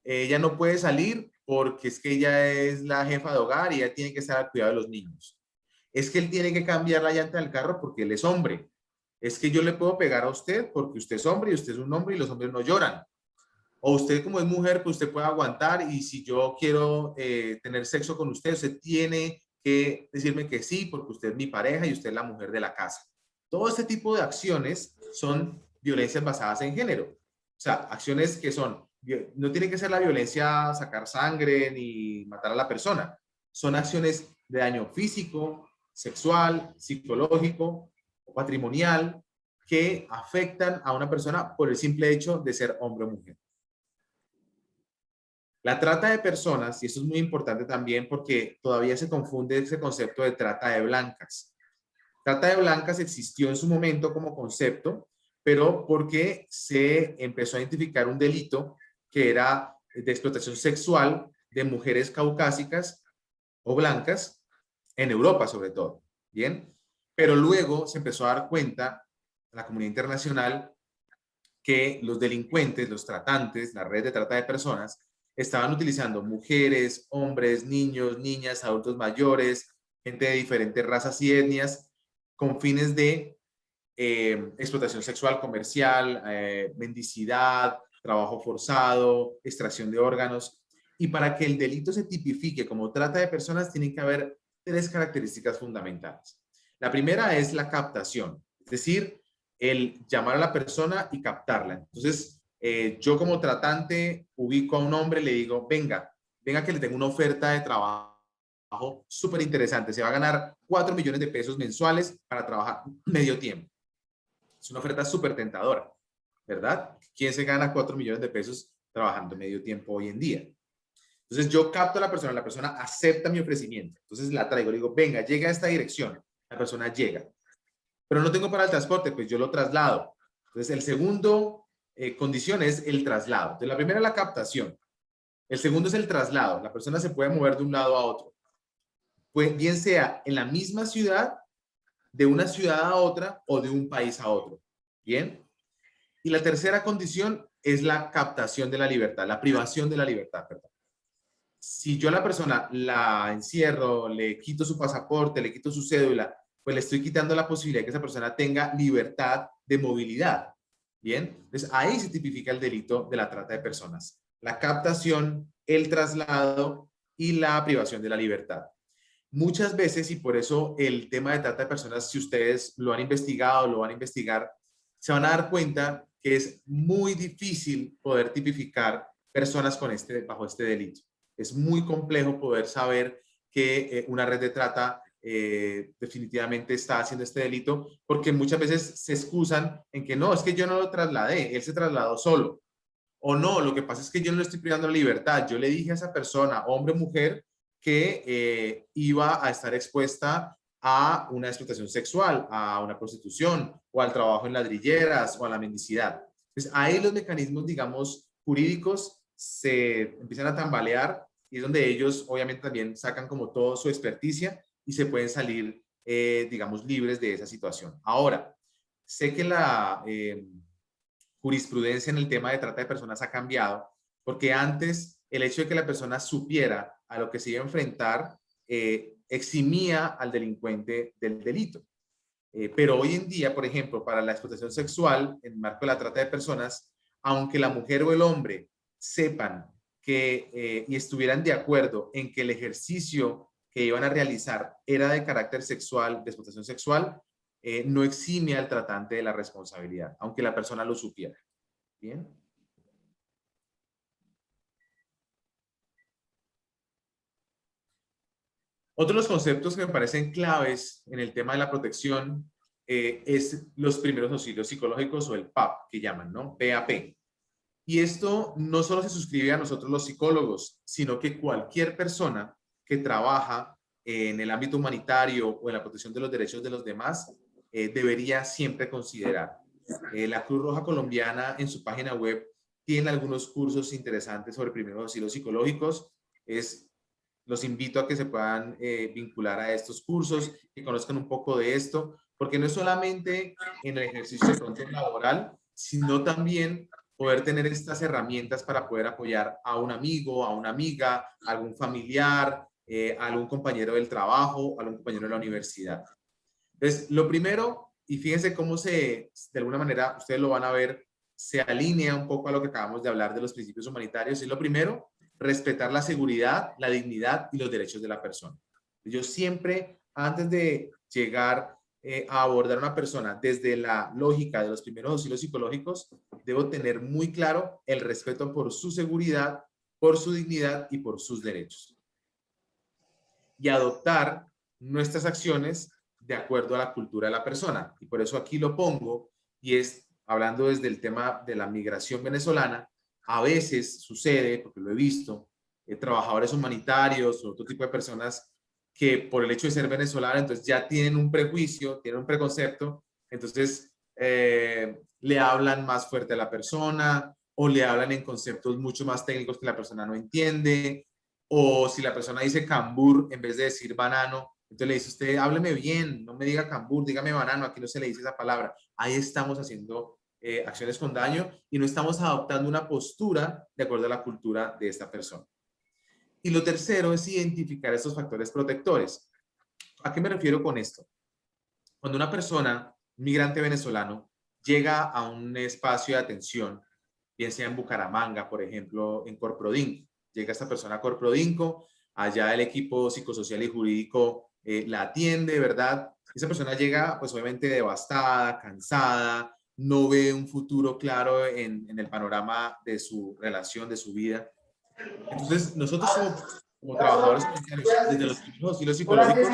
ella no puede salir porque es que ella es la jefa de hogar y ella tiene que estar al cuidado de los niños. Es que él tiene que cambiar la llanta del carro porque él es hombre. Es que yo le puedo pegar a usted porque usted es hombre y usted es un hombre y los hombres no lloran. O usted como es mujer, pues usted puede aguantar y si yo quiero tener sexo con usted, usted tiene que decirme que sí porque usted es mi pareja y usted es la mujer de la casa. Todo este tipo de acciones son violencias basadas en género. O sea, acciones que son, no tiene que ser la violencia sacar sangre ni matar a la persona. Son acciones de daño físico, sexual, psicológico o patrimonial que afectan a una persona por el simple hecho de ser hombre o mujer. La trata de personas, y eso es muy importante también porque todavía se confunde ese concepto de trata de blancas. Trata de blancas existió en su momento como concepto, pero porque se empezó a identificar un delito que era de explotación sexual de mujeres caucásicas o blancas en Europa sobre todo, ¿bien? Pero luego se empezó a dar cuenta la comunidad internacional que los delincuentes, los tratantes, la red de trata de personas, estaban utilizando mujeres, hombres, niños, niñas, adultos mayores, gente de diferentes razas y etnias, con fines de explotación sexual comercial, mendicidad, trabajo forzado, extracción de órganos. Y para que el delito se tipifique como trata de personas, tienen que haber tres características fundamentales. La primera es la captación, es decir, el llamar a la persona y captarla. Entonces, yo como tratante ubico a un hombre, le digo, venga que le tengo una oferta de trabajo súper interesante. Se va a ganar 4 millones de pesos mensuales para trabajar medio tiempo. Es una oferta súper tentadora, ¿verdad? ¿Quién se gana 4 millones de pesos trabajando medio tiempo hoy en día? Entonces yo capto a la persona acepta mi ofrecimiento. Entonces la traigo, le digo, venga, llega a esta dirección. La persona llega. Pero no tengo para el transporte, pues yo lo traslado. Entonces el segundo condición es el traslado. Entonces la primera es la captación. El segundo es el traslado. La persona se puede mover de un lado a otro. Pues bien sea en la misma ciudad, de una ciudad a otra o de un país a otro. ¿Bien? Y la tercera condición es la captación de la libertad, la privación de la libertad, perdón. Si yo a la persona la encierro, le quito su pasaporte, le quito su cédula, pues le estoy quitando la posibilidad de que esa persona tenga libertad de movilidad. Bien, entonces ahí se tipifica el delito de la trata de personas. La captación, el traslado y la privación de la libertad. Muchas veces, y por eso el tema de trata de personas, si ustedes lo han investigado, lo van a investigar, se van a dar cuenta que es muy difícil poder tipificar personas bajo este delito. Es muy complejo poder saber que una red de trata definitivamente está haciendo este delito, porque muchas veces se excusan en que no, es que yo no lo trasladé, él se trasladó solo. O no, lo que pasa es que yo no le estoy privando la libertad. Yo le dije a esa persona, hombre o mujer, que iba a estar expuesta a una explotación sexual, a una prostitución, o al trabajo en ladrilleras, o a la mendicidad. Entonces, ahí los mecanismos, digamos, jurídicos se empiezan a tambalear y es donde ellos, obviamente, también sacan como toda su experticia y se pueden salir, digamos, libres de esa situación. Ahora, sé que la jurisprudencia en el tema de trata de personas ha cambiado, porque antes el hecho de que la persona supiera a lo que se iba a enfrentar eximía al delincuente del delito. Pero hoy en día, por ejemplo, para la explotación sexual, en el marco de la trata de personas, aunque la mujer o el hombre sepan que y estuvieran de acuerdo en que el ejercicio que iban a realizar era de carácter sexual, de explotación sexual, no exime al tratante de la responsabilidad, aunque la persona lo supiera. Bien. Otro de los conceptos que me parecen claves en el tema de la protección es los primeros auxilios psicológicos o el PAP, que llaman, ¿no? PAP. Y esto no solo se suscribe a nosotros los psicólogos, sino que cualquier persona que trabaja en el ámbito humanitario o en la protección de los derechos de los demás debería siempre considerar. La Cruz Roja Colombiana en su página web tiene algunos cursos interesantes sobre primeros auxilios psicológicos. Los invito a que se puedan vincular a estos cursos, que conozcan un poco de esto, porque no es solamente en el ejercicio de pronto laboral, sino también poder tener estas herramientas para poder apoyar a un amigo, a una amiga, a algún familiar, a algún compañero del trabajo, a algún compañero de la universidad. Entonces, lo primero, y fíjense cómo de alguna manera, ustedes lo van a ver, se alinea un poco a lo que acabamos de hablar de los principios humanitarios. Y lo primero, respetar la seguridad, la dignidad y los derechos de la persona. Yo siempre, antes de llegar a abordar a una persona desde la lógica de los primeros auxilios psicológicos, debo tener muy claro el respeto por su seguridad, por su dignidad y por sus derechos. Y adoptar nuestras acciones de acuerdo a la cultura de la persona. Y por eso aquí lo pongo, y es hablando desde el tema de la migración venezolana. A veces sucede, porque lo he visto, trabajadores humanitarios o otro tipo de personas que por el hecho de ser venezolano, entonces ya tienen un prejuicio, tienen un preconcepto, entonces le hablan más fuerte a la persona o le hablan en conceptos mucho más técnicos que la persona no entiende, o si la persona dice cambur en vez de decir banano, entonces le dice usted, hábleme bien, no me diga cambur, dígame banano, aquí no se le dice esa palabra. Ahí estamos haciendo acciones con daño y no estamos adoptando una postura de acuerdo a la cultura de esta persona. Y lo tercero es identificar estos factores protectores. ¿A qué me refiero con esto? Cuando una persona, un migrante venezolano, llega a un espacio de atención, bien sea en Bucaramanga, por ejemplo, en Corprodinco, llega esta persona a Corprodinco, allá el equipo psicosocial y jurídico la atiende, ¿verdad? Esa persona llega pues obviamente devastada, cansada, no ve un futuro claro en el panorama de su relación, de su vida. Entonces nosotros como trabajadores comunitarios, desde los primeros auxilios psicológicos,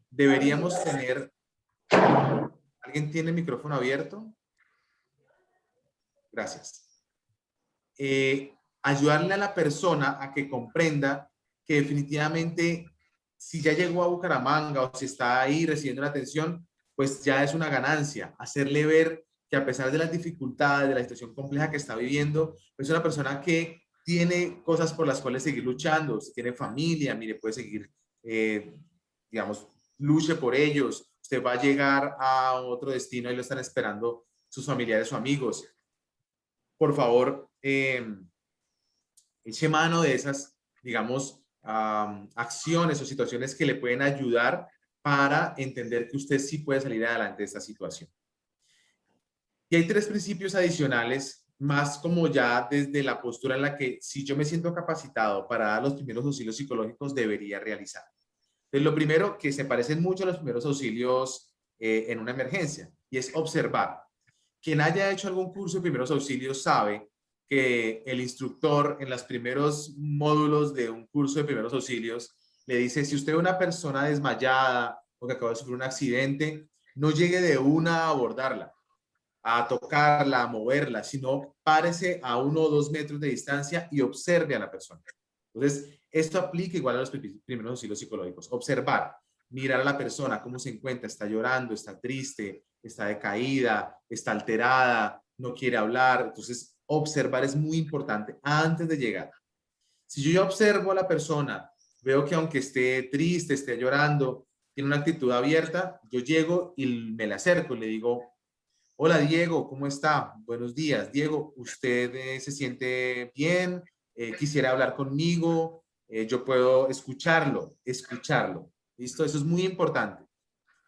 deberíamos tener... ¿Alguien tiene el micrófono abierto? Gracias. Ayudarle a la persona a que comprenda que definitivamente si ya llegó a Bucaramanga o si está ahí recibiendo la atención, pues ya es una ganancia. Hacerle ver que a pesar de las dificultades, de la situación compleja que está viviendo, es una persona que tiene cosas por las cuales seguir luchando. Si tiene familia, mire, puede seguir, digamos, luche por ellos. Usted va a llegar a otro destino y lo están esperando sus familiares o amigos. Por favor, eche mano de esas, digamos, acciones o situaciones que le pueden ayudar para entender que usted sí puede salir adelante de esta situación. Y hay 3 principios adicionales, más como ya desde la postura en la que si yo me siento capacitado para dar los primeros auxilios psicológicos, debería realizar. Entonces, lo primero, que se parecen mucho a los primeros auxilios en una emergencia, y es observar. Quien haya hecho algún curso de primeros auxilios sabe que el instructor en los primeros módulos de un curso de primeros auxilios le dice, si usted ve una persona desmayada o que acaba de sufrir un accidente, no llegue de una a abordarla, a tocarla, a moverla, sino párese a 1 o 2 metros de distancia y observe a la persona. Entonces, esto aplica igual a los primeros auxilios psicológicos. Observar, mirar a la persona, cómo se encuentra, está llorando, está triste, está decaída, está alterada, no quiere hablar. Entonces, observar es muy importante antes de llegar. Si yo ya observo a la persona, veo que aunque esté triste, esté llorando, tiene una actitud abierta, yo llego y me le acerco y le digo, hola Diego, ¿cómo está? Buenos días. Diego, ¿usted se siente bien? ¿Quisiera hablar conmigo? Yo puedo escucharlo. ¿Listo? Eso es muy importante.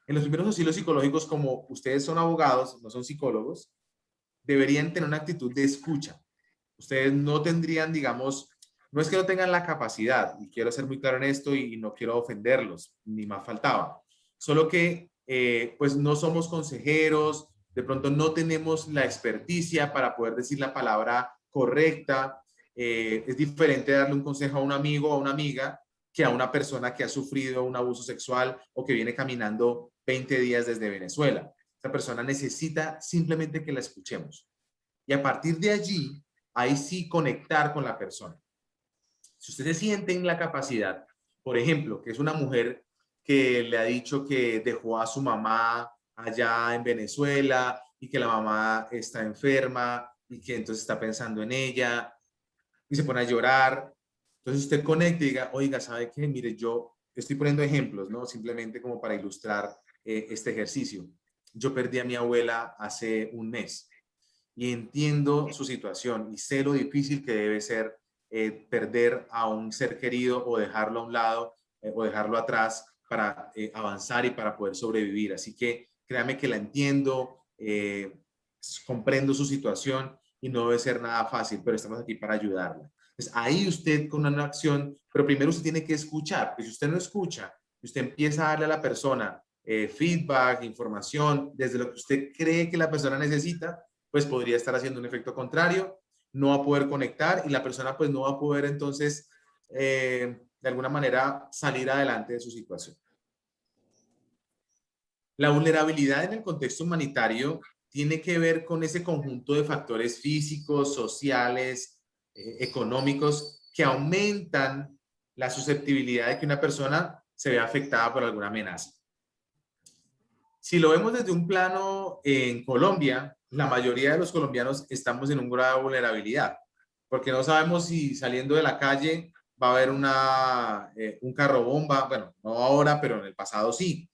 En los primeros auxilios psicológicos, como ustedes son abogados, no son psicólogos, deberían tener una actitud de escucha. Ustedes no tendrían, digamos, no es que no tengan la capacidad, y quiero ser muy claro en esto y no quiero ofenderlos, ni más faltaba, solo que pues no somos consejeros, de pronto no tenemos la experticia para poder decir la palabra correcta. Es diferente darle un consejo a un amigo o a una amiga que a una persona que ha sufrido un abuso sexual o que viene caminando 20 días desde Venezuela. Esa persona necesita simplemente que la escuchemos. Y a partir de allí, ahí sí conectar con la persona. Si usted se siente en la capacidad, por ejemplo, que es una mujer que le ha dicho que dejó a su mamá allá en Venezuela y que la mamá está enferma y que entonces está pensando en ella y se pone a llorar. Entonces usted conecta y diga, oiga, ¿sabe qué? Mire, yo estoy poniendo ejemplos, ¿no? Simplemente como para ilustrar este ejercicio. Yo perdí a mi abuela hace un mes y entiendo su situación y sé lo difícil que debe ser perder a un ser querido o dejarlo a un lado o dejarlo atrás para avanzar y para poder sobrevivir. Así que créame que la entiendo, comprendo su situación y no debe ser nada fácil, pero estamos aquí para ayudarla. Entonces, ahí usted con una acción, pero primero usted tiene que escuchar, porque si usted no escucha, usted empieza a darle a la persona feedback, información, desde lo que usted cree que la persona necesita, pues podría estar haciendo un efecto contrario, no va a poder conectar y la persona pues no va a poder entonces de alguna manera salir adelante de su situación. La vulnerabilidad en el contexto humanitario tiene que ver con ese conjunto de factores físicos, sociales, económicos que aumentan la susceptibilidad de que una persona se vea afectada por alguna amenaza. Si lo vemos desde un plano en Colombia, la mayoría de los colombianos estamos en un grado de vulnerabilidad, porque no sabemos si saliendo de la calle va a haber un carro bomba, bueno, no ahora, pero en el pasado sí.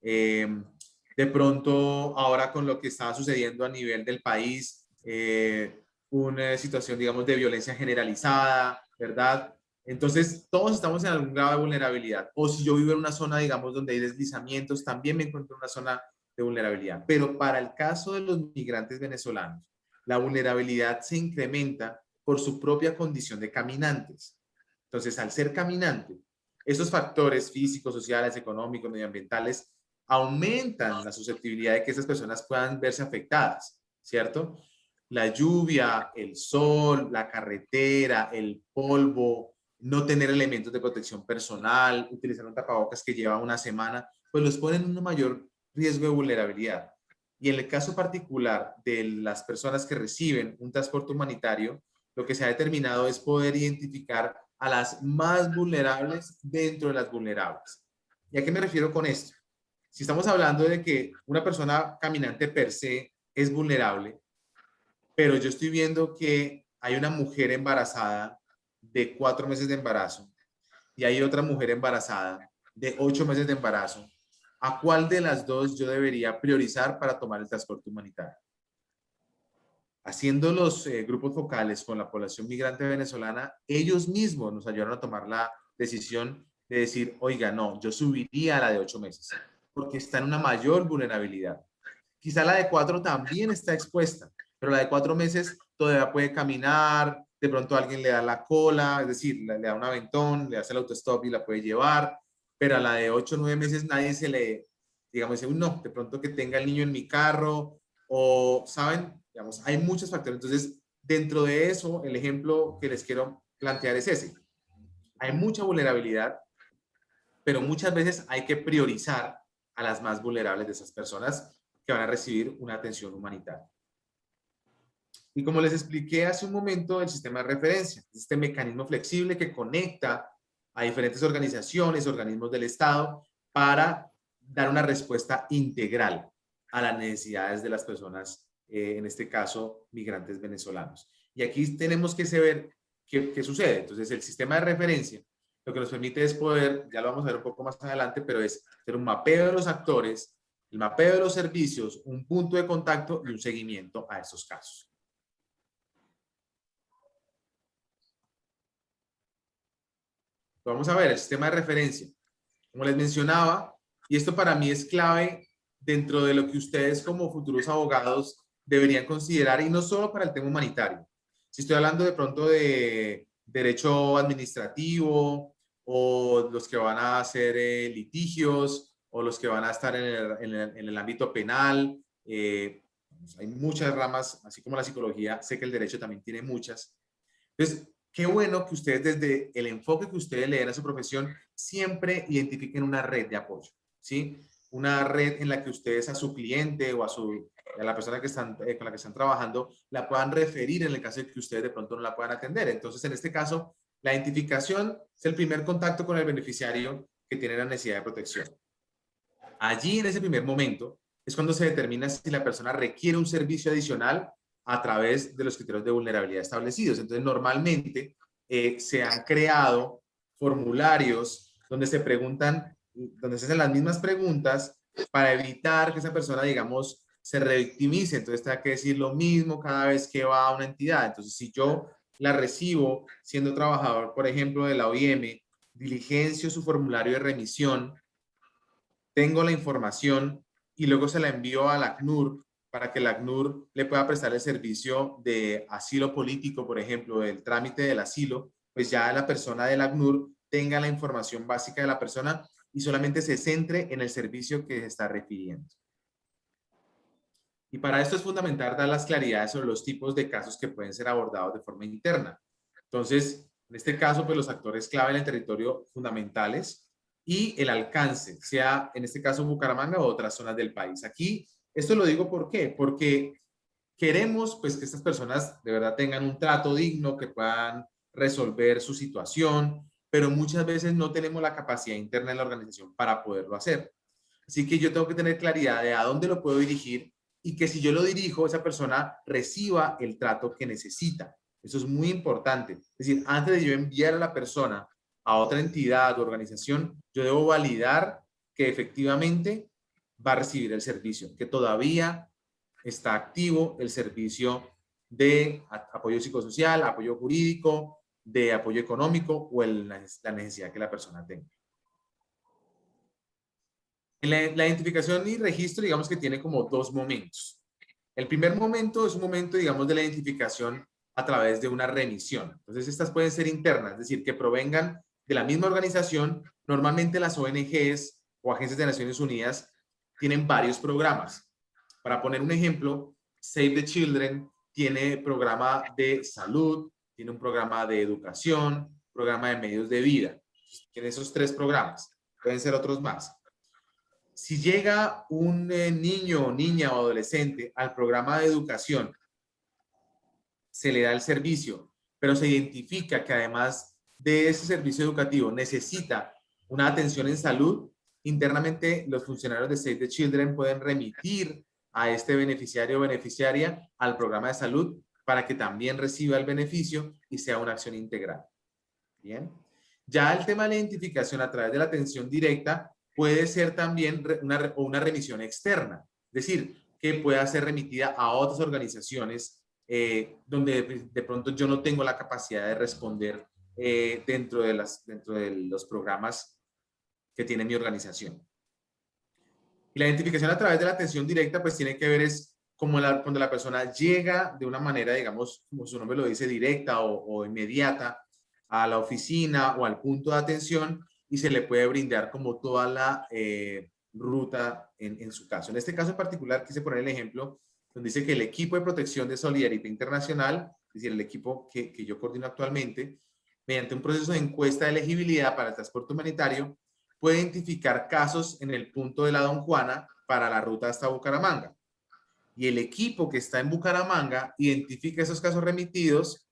De pronto, ahora con lo que está sucediendo a nivel del país, una situación, digamos, de violencia generalizada, ¿verdad? Entonces, todos estamos en algún grado de vulnerabilidad. O si yo vivo en una zona, digamos, donde hay deslizamientos, también me encuentro en una zona de vulnerabilidad. Pero para el caso de los migrantes venezolanos, la vulnerabilidad se incrementa por su propia condición de caminantes. Entonces, al ser caminante, esos factores físicos, sociales, económicos, medioambientales aumentan la susceptibilidad de que esas personas puedan verse afectadas, ¿cierto? La lluvia, el sol, la carretera, el polvo, no tener elementos de protección personal, utilizar un tapabocas que lleva una semana, pues los ponen en un mayor riesgo de vulnerabilidad. Y en el caso particular de las personas que reciben un transporte humanitario, lo que se ha determinado es poder identificar a las más vulnerables dentro de las vulnerables. ¿Y a qué me refiero con esto? Si estamos hablando de que una persona caminante per se es vulnerable, pero yo estoy viendo que hay una mujer embarazada de 4 meses de embarazo y hay otra mujer embarazada de 8 meses de embarazo, ¿a cuál de las dos yo debería priorizar para tomar el transporte humanitario? Haciendo los grupos focales con la población migrante venezolana, ellos mismos nos ayudaron a tomar la decisión de decir, oiga, no, yo subiría a la de 8 meses, porque está en una mayor vulnerabilidad. Quizá la de 4 también está expuesta, pero la de 4 meses todavía puede caminar, de pronto alguien le da la cola, es decir, le da un aventón, le hace el autostop y la puede llevar, pero a la de 8 o 9 meses nadie se le, digamos, dice, no, de pronto que tenga el niño en mi carro, o, ¿saben? Digamos, hay muchos factores. Entonces, dentro de eso, el ejemplo que les quiero plantear es ese. Hay mucha vulnerabilidad, pero muchas veces hay que priorizar a las más vulnerables de esas personas que van a recibir una atención humanitaria. Y como les expliqué hace un momento, el sistema de referencia es este mecanismo flexible que conecta a diferentes organizaciones, organismos del Estado, para dar una respuesta integral a las necesidades de las personas, en este caso, migrantes venezolanos. Y aquí tenemos que saber qué sucede. Entonces, el sistema de referencia lo que nos permite es poder, ya lo vamos a ver un poco más adelante, pero es hacer un mapeo de los actores, el mapeo de los servicios, un punto de contacto y un seguimiento a estos casos. Vamos a ver el sistema de referencia. Como les mencionaba, y esto para mí es clave dentro de lo que ustedes como futuros abogados deberían considerar, y no solo para el tema humanitario. Si estoy hablando de pronto de derecho administrativo, o los que van a hacer litigios, o los que van a estar en el ámbito penal, hay muchas ramas, así como la psicología, sé que el derecho también tiene muchas. Entonces, qué bueno que ustedes desde el enfoque que ustedes le den a su profesión siempre identifiquen una red de apoyo, ¿sí? Una red en la que ustedes a su cliente o a la persona que están, con la que están trabajando la puedan referir en el caso de que ustedes de pronto no la puedan atender. Entonces, en este caso, la identificación es el primer contacto con el beneficiario que tiene la necesidad de protección. Allí, en ese primer momento, es cuando se determina si la persona requiere un servicio adicional a través de los criterios de vulnerabilidad establecidos. Entonces, normalmente se han creado formularios donde se preguntan, donde se hacen las mismas preguntas para evitar que esa persona, digamos, se revictimice. Entonces, tenga que decir lo mismo cada vez que va a una entidad. Entonces, si yo la recibo siendo trabajador, por ejemplo, de la OIM, diligencio su formulario de remisión, tengo la información y luego se la envío a la ACNUR para que la ACNUR le pueda prestar el servicio de asilo político, por ejemplo, del trámite del asilo, pues ya la persona de la ACNUR tenga la información básica de la persona y solamente se centre en el servicio que se está refiriendo. Y para esto es fundamental dar las claridades sobre los tipos de casos que pueden ser abordados de forma interna. Entonces, en este caso, pues los actores clave en el territorio fundamentales y el alcance, sea en este caso Bucaramanga o otras zonas del país. Aquí, esto lo digo ¿por qué? Porque queremos pues que estas personas de verdad tengan un trato digno, que puedan resolver su situación, pero muchas veces no tenemos la capacidad interna en la organización para poderlo hacer. Así que yo tengo que tener claridad de a dónde lo puedo dirigir y que si yo lo dirijo, esa persona reciba el trato que necesita. Eso es muy importante. Es decir, antes de yo enviar a la persona a otra entidad o organización, yo debo validar que efectivamente va a recibir el servicio, que todavía está activo el servicio de apoyo psicosocial, apoyo jurídico, de apoyo económico o la necesidad que la persona tenga. La identificación y registro, digamos que tiene como dos momentos. El primer momento es un momento, digamos, de la identificación a través de una remisión. Entonces, estas pueden ser internas, es decir, que provengan de la misma organización, normalmente las ONGs o agencias de Naciones Unidas tienen varios programas. Para poner un ejemplo, Save the Children tiene programa de salud, tiene un programa de educación, programa de medios de vida. Tiene esos 3 programas. Pueden ser otros más. Si llega un niño, niña o adolescente al programa de educación, se le da el servicio, pero se identifica que además de ese servicio educativo necesita una atención en salud, internamente los funcionarios de Save the Children pueden remitir a este beneficiario o beneficiaria al programa de salud para que también reciba el beneficio y sea una acción integral. Bien. Ya el tema de la identificación a través de la atención directa puede ser también una remisión externa, es decir, que pueda ser remitida a otras organizaciones donde de pronto yo no tengo la capacidad de responder dentro de los programas que tiene mi organización. Y la identificación a través de la atención directa pues tiene que ver es como cuando la persona llega de una manera, digamos, como su nombre lo dice, directa o inmediata a la oficina o al punto de atención y se le puede brindar como toda la ruta en su caso. En este caso en particular quise poner el ejemplo donde dice que el equipo de protección de solidaridad internacional, es decir, el equipo que yo coordino actualmente, mediante un proceso de encuesta de elegibilidad para el transporte humanitario, puede identificar casos en el punto de la Don Juana para la ruta hasta Bucaramanga. Y el equipo que está en Bucaramanga identifica esos casos remitidos,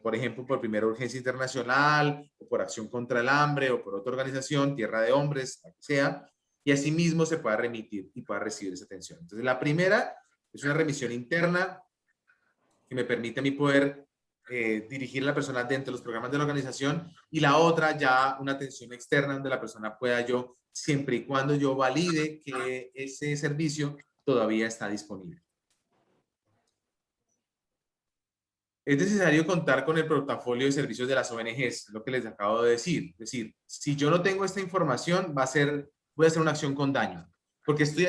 por ejemplo, por Primera Urgencia Internacional, o por Acción contra el Hambre, o por otra organización, Tierra de Hombres, la que sea, y asimismo se pueda remitir y pueda recibir esa atención. Entonces, la primera es una remisión interna que me permite a mí poder dirigir a la persona dentro de los programas de la organización, y la otra ya una atención externa donde la persona pueda yo, siempre y cuando yo valide que ese servicio todavía está disponible. Es necesario contar con el portafolio de servicios de las ONGs, lo que les acabo de decir. Es decir, si yo no tengo esta información, voy a hacer una acción con daño, porque estoy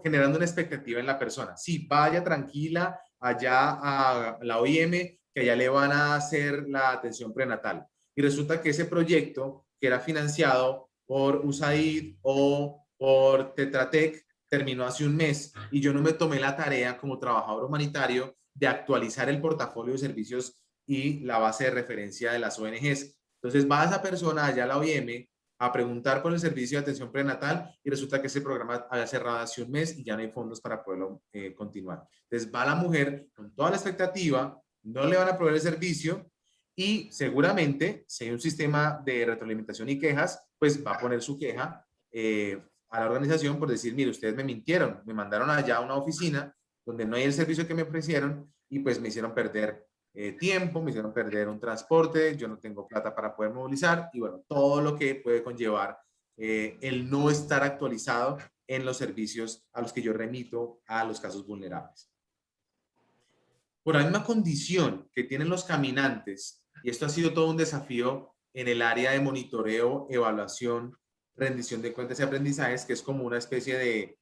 generando una expectativa en la persona. Sí, vaya tranquila allá a la OIM, que allá le van a hacer la atención prenatal. Y resulta que ese proyecto, que era financiado por USAID o por Tetra Tech, terminó hace un mes y yo no me tomé la tarea como trabajador humanitario de actualizar el portafolio de servicios y la base de referencia de las ONGs. Entonces va esa persona allá a la OIM a preguntar por el servicio de atención prenatal y resulta que ese programa había cerrado hace un mes y ya no hay fondos para poderlo continuar. Entonces va la mujer con toda la expectativa, no le van a proveer el servicio y seguramente si hay un sistema de retroalimentación y quejas, pues va a poner su queja a la organización por decir, mire, ustedes me mintieron, me mandaron allá a una oficina donde no hay el servicio que me ofrecieron y pues me hicieron perder tiempo, me hicieron perder un transporte, yo no tengo plata para poder movilizar y bueno, todo lo que puede conllevar el no estar actualizado en los servicios a los que yo remito a los casos vulnerables. Por la misma condición que tienen los caminantes, y esto ha sido todo un desafío en el área de monitoreo, evaluación, rendición de cuentas y aprendizajes, que es como una especie de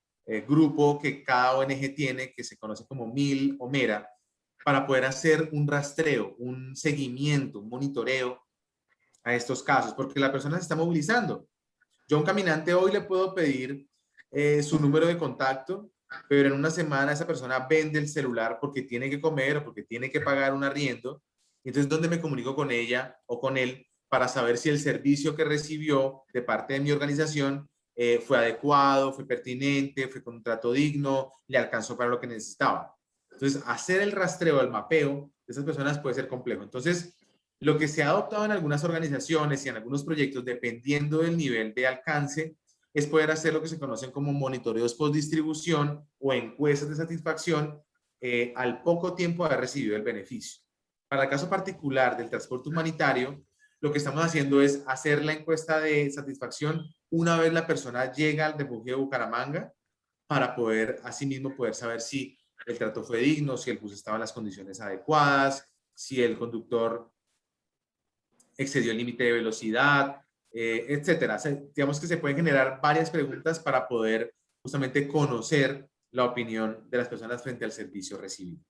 grupo que cada ONG tiene, que se conoce como MIL o MERA, para poder hacer un rastreo, un seguimiento, un monitoreo a estos casos, porque la persona se está movilizando. Yo a un caminante hoy le puedo pedir su número de contacto, pero en una semana esa persona vende el celular porque tiene que comer o porque tiene que pagar un arriendo. Entonces, ¿dónde me comunico con ella o con él para saber si el servicio que recibió de parte de mi organización fue adecuado, fue pertinente, fue con un trato digno, le alcanzó para lo que necesitaba? Entonces, hacer el rastreo, el mapeo de esas personas puede ser complejo. Entonces, lo que se ha adoptado en algunas organizaciones y en algunos proyectos, dependiendo del nivel de alcance, es poder hacer lo que se conocen como monitoreos post-distribución o encuestas de satisfacción al poco tiempo de haber recibido el beneficio. Para el caso particular del transporte humanitario, lo que estamos haciendo es hacer la encuesta de satisfacción una vez la persona llega al refugio de Bucaramanga para poder, asimismo, poder saber si el trato fue digno, si el bus estaba en las condiciones adecuadas, si el conductor excedió el límite de velocidad, etcétera. O sea, digamos que se pueden generar varias preguntas para poder justamente conocer la opinión de las personas frente al servicio recibido.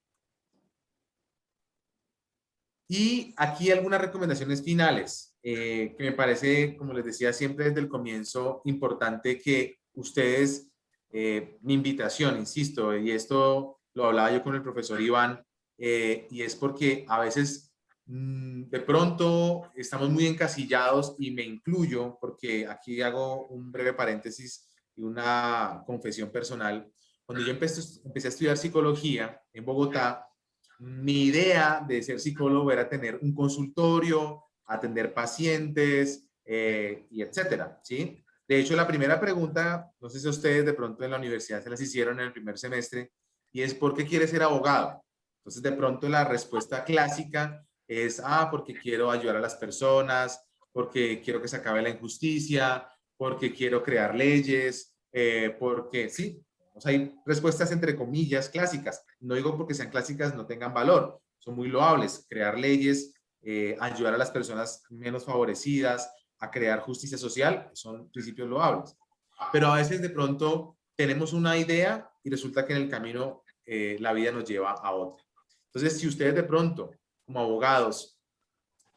Y aquí algunas recomendaciones finales, que me parece, como les decía siempre desde el comienzo, importante que ustedes, mi invitación, insisto, y esto lo hablaba yo con el profesor Iván, y es porque a veces de pronto estamos muy encasillados y me incluyo, porque aquí hago un breve paréntesis y una confesión personal. Cuando yo empecé a estudiar psicología en Bogotá, mi idea de ser psicólogo era tener un consultorio, atender pacientes y etcétera, ¿sí? De hecho, la primera pregunta, no sé si ustedes de pronto en la universidad se las hicieron en el primer semestre, y es ¿por qué quieres ser abogado? Entonces, de pronto la respuesta clásica es, porque quiero ayudar a las personas, porque quiero que se acabe la injusticia, porque quiero crear leyes, porque sí, o sea, hay respuestas entre comillas clásicas. No digo porque sean clásicas no tengan valor, son muy loables. Crear leyes, ayudar a las personas menos favorecidas, a crear justicia social, son principios loables. Pero a veces de pronto tenemos una idea y resulta que en el camino la vida nos lleva a otra. Entonces, si ustedes de pronto, como abogados,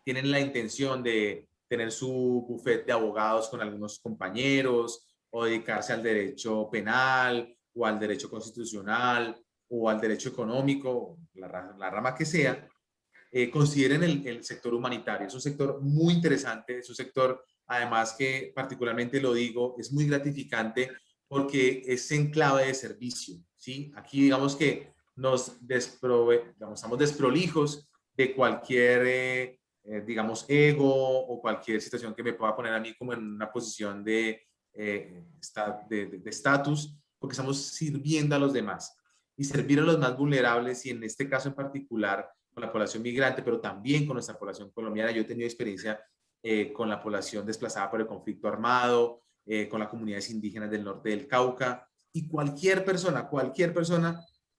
tienen la intención de tener su bufete de abogados con algunos compañeros o dedicarse al derecho penal o al derecho constitucional o al derecho económico, la rama que sea, consideren el sector humanitario. Es un sector muy interesante, es un sector, además que particularmente lo digo, es muy gratificante porque es en clave de servicio, ¿sí? Aquí digamos que estamos desprolijos de cualquier, digamos, ego o cualquier situación que me pueda poner a mí como en una posición de estatus, porque estamos sirviendo a los demás y servir a los más vulnerables y en este caso en particular con la población migrante, pero también con nuestra población colombiana. Yo he tenido experiencia con la población desplazada por el conflicto armado, con las comunidades indígenas del norte del Cauca, y cualquier persona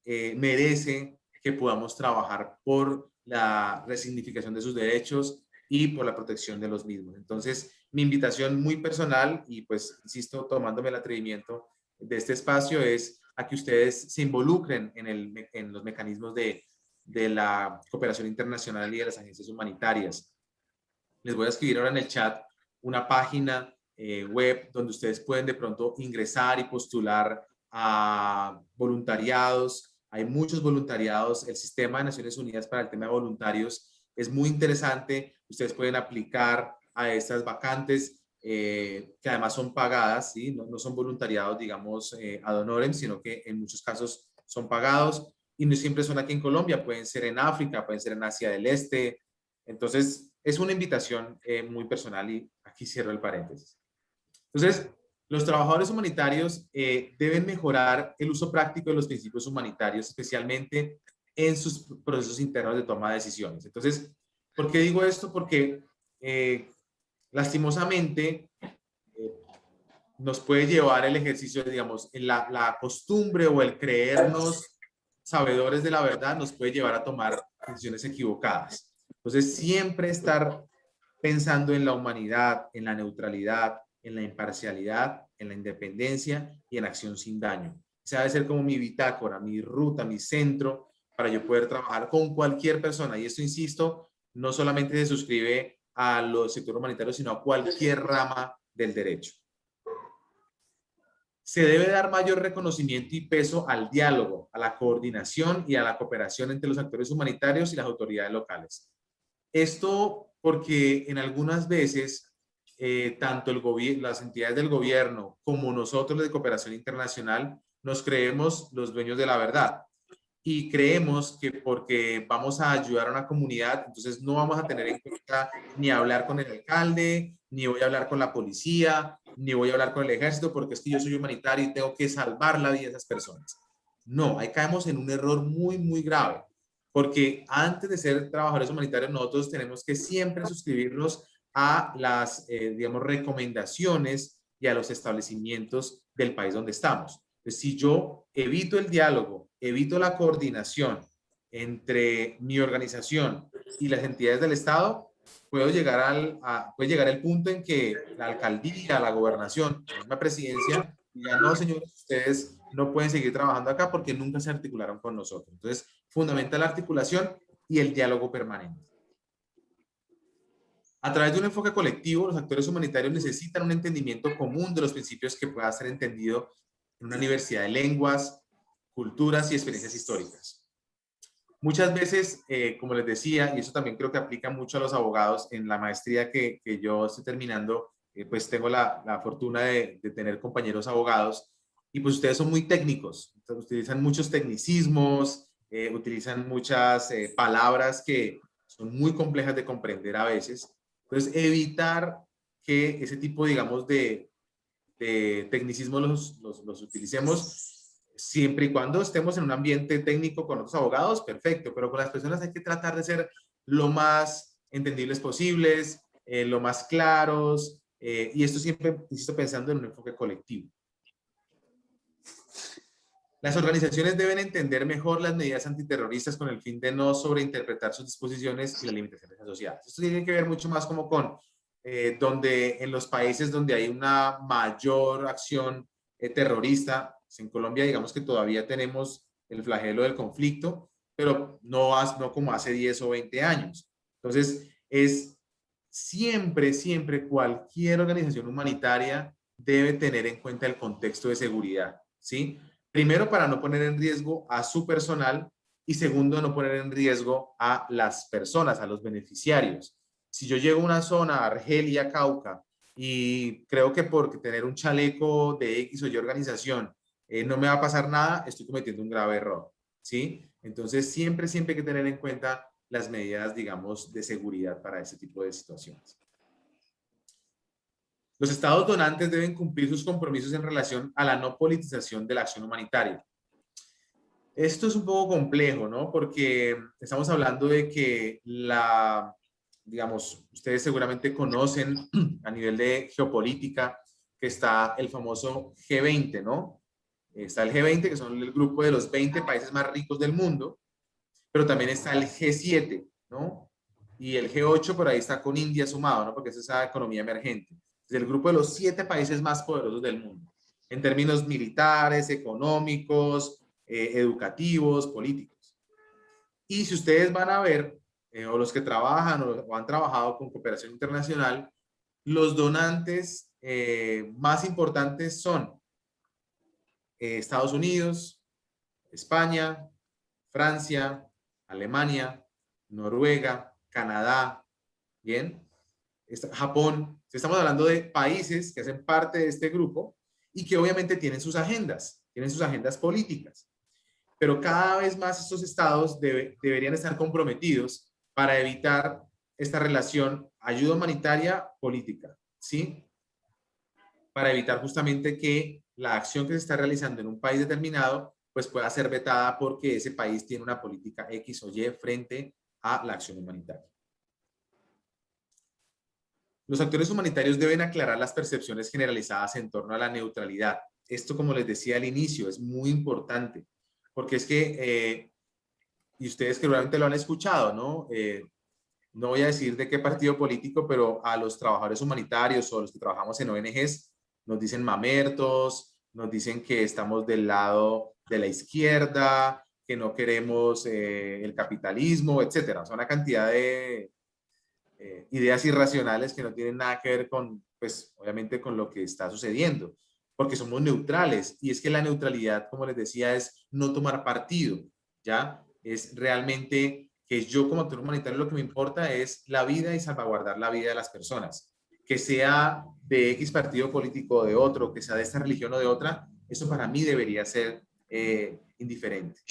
merece que podamos trabajar por la resignificación de sus derechos y por la protección de los mismos. Entonces, mi invitación muy personal y pues, insisto, tomándome el atrevimiento de este espacio es a que ustedes se involucren en los mecanismos de la cooperación internacional y de las agencias humanitarias. Les voy a escribir ahora en el chat una página web donde ustedes pueden de pronto ingresar y postular a voluntariados. Hay muchos voluntariados. El sistema de Naciones Unidas para el tema de voluntarios es muy interesante. Ustedes pueden aplicar a estas vacantes que además son pagadas, ¿sí? No son voluntariados, digamos, ad honorem, sino que en muchos casos son pagados y no siempre son aquí en Colombia, pueden ser en África, pueden ser en Asia del Este. Entonces, es una invitación muy personal y aquí cierro el paréntesis. Entonces, los trabajadores humanitarios deben mejorar el uso práctico de los principios humanitarios, especialmente en sus procesos internos de toma de decisiones. Entonces, ¿por qué digo esto? Porque lastimosamente nos puede llevar el ejercicio, digamos, en la costumbre o el creernos sabedores de la verdad nos puede llevar a tomar decisiones equivocadas. Entonces, siempre estar pensando en la humanidad, en la neutralidad, en la imparcialidad, en la independencia y en acción sin daño. Esa debe ser como mi bitácora, mi ruta, mi centro para yo poder trabajar con cualquier persona. Y esto, insisto, no solamente se suscribe a los sectores humanitarios, sino a cualquier rama del derecho. Se debe dar mayor reconocimiento y peso al diálogo, a la coordinación y a la cooperación entre los actores humanitarios y las autoridades locales. Esto porque en algunas veces, tanto las entidades del gobierno como nosotros de cooperación internacional nos creemos los dueños de la verdad y creemos que porque vamos a ayudar a una comunidad, entonces no vamos a tener en cuenta ni hablar con el alcalde, ni voy a hablar con la policía, ni voy a hablar con el ejército porque es que yo soy humanitario y tengo que salvar la vida de esas personas. No, ahí caemos en un error muy, muy grave, porque antes de ser trabajadores humanitarios nosotros tenemos que siempre suscribirnos a las, digamos, recomendaciones y a los establecimientos del país donde estamos. Entonces, si yo evito el diálogo, evito la coordinación entre mi organización y las entidades del Estado, puede llegar el punto en que la alcaldía, la gobernación, la misma presidencia, diga, no, señores, ustedes no pueden seguir trabajando acá porque nunca se articularon con nosotros. Entonces, fundamental la articulación y el diálogo permanente. A través de un enfoque colectivo, los actores humanitarios necesitan un entendimiento común de los principios que pueda ser entendido en una diversidad de lenguas, culturas y experiencias históricas. Muchas veces, como les decía, y eso también creo que aplica mucho a los abogados, en la maestría que yo estoy terminando, pues tengo la fortuna de tener compañeros abogados, y pues ustedes son muy técnicos, entonces, utilizan muchos tecnicismos, utilizan muchas palabras que son muy complejas de comprender a veces. Entonces, evitar que ese tipo, digamos, de tecnicismos los utilicemos siempre y cuando estemos en un ambiente técnico con otros abogados, perfecto, pero con las personas hay que tratar de ser lo más entendibles posibles, lo más claros, y esto siempre, insisto, pensando en un enfoque colectivo. Las organizaciones deben entender mejor las medidas antiterroristas con el fin de no sobreinterpretar sus disposiciones y las limitaciones asociadas. Esto tiene que ver mucho más como con donde en los países donde hay una mayor acción terrorista, pues en Colombia digamos que todavía tenemos el flagelo del conflicto, pero no como hace 10 o 20 años. Entonces, es siempre cualquier organización humanitaria debe tener en cuenta el contexto de seguridad, ¿sí? Primero, para no poner en riesgo a su personal, y segundo, no poner en riesgo a las personas, a los beneficiarios. Si yo llego a una zona, Argelia, Cauca, y creo que por tener un chaleco de X o Y organización no me va a pasar nada, estoy cometiendo un grave error, ¿sí? Entonces, siempre hay que tener en cuenta las medidas, digamos, de seguridad para ese tipo de situaciones. Los estados donantes deben cumplir sus compromisos en relación a la no politización de la acción humanitaria. Esto es un poco complejo, ¿no? Porque estamos hablando de que digamos, ustedes seguramente conocen a nivel de geopolítica que está el famoso G20, ¿no? Está el G20, que son el grupo de los 20 países más ricos del mundo, pero también está el G7, ¿no? Y el G8 por ahí está con India sumado, ¿no? Porque es esa economía emergente. Es el grupo de los 7 países más poderosos del mundo, en términos militares, económicos, educativos, políticos. Y si ustedes van a ver, o los que trabajan o han trabajado con cooperación internacional, los donantes más importantes son Estados Unidos, España, Francia, Alemania, Noruega, Canadá, ¿bien? Japón. Estamos hablando de países que hacen parte de este grupo y que obviamente tienen sus agendas políticas. Pero cada vez más estos estados deberían estar comprometidos para evitar esta relación ayuda humanitaria política, ¿sí? Para evitar justamente que la acción que se está realizando en un país determinado pues pueda ser vetada porque ese país tiene una política X o Y frente a la acción humanitaria. Los actores humanitarios deben aclarar las percepciones generalizadas en torno a la neutralidad. Esto, como les decía al inicio, es muy importante, porque es que, y ustedes seguramente lo han escuchado, ¿no? No voy a decir de qué partido político, pero a los trabajadores humanitarios o a los que trabajamos en ONGs nos dicen mamertos, nos dicen que estamos del lado de la izquierda, que no queremos el capitalismo, etcétera. O sea, una cantidad de ideas irracionales que no tienen nada que ver con, pues, obviamente con lo que está sucediendo, porque somos neutrales. Y es que la neutralidad, como les decía, es no tomar partido, ¿ya? Es realmente que yo como actor humanitario lo que me importa es la vida y salvaguardar la vida de las personas. Que sea de X partido político o de otro, que sea de esta religión o de otra, eso para mí debería ser indiferente.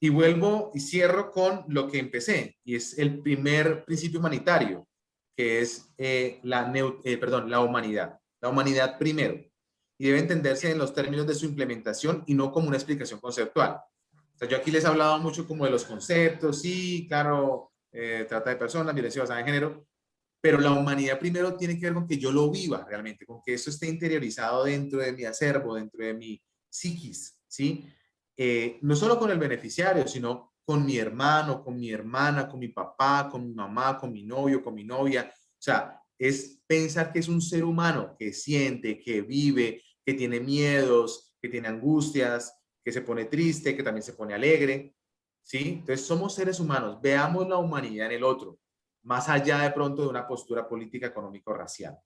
Y vuelvo y cierro con lo que empecé, y es el primer principio humanitario, que es la humanidad. La humanidad primero. Y debe entenderse en los términos de su implementación y no como una explicación conceptual. O sea, yo aquí les he hablado mucho como de los conceptos, sí, claro, trata de personas, violencia basada en género, pero la humanidad primero tiene que ver con que yo lo viva realmente, con que eso esté interiorizado dentro de mi acervo, dentro de mi psiquis, ¿sí? No solo con el beneficiario, sino con mi hermano, con mi hermana, con mi papá, con mi mamá, con mi novio, con mi novia. O sea, es pensar que es un ser humano que siente, que vive, que tiene miedos, que tiene angustias, que se pone triste, que también se pone alegre, ¿sí? Entonces somos seres humanos, veamos la humanidad en el otro. más allá de pronto de una postura política, económica o racial.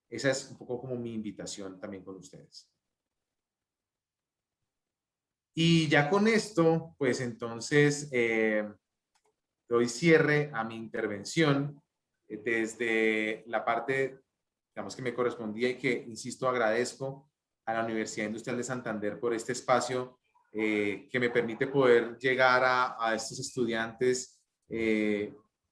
Esa es un poco como mi invitación también con ustedes. Y ya con esto, pues entonces doy cierre a mi intervención desde la parte, digamos, que me correspondía y que, insisto, agradezco a la Universidad Industrial de Santander por este espacio que me permite poder llegar a estos estudiantes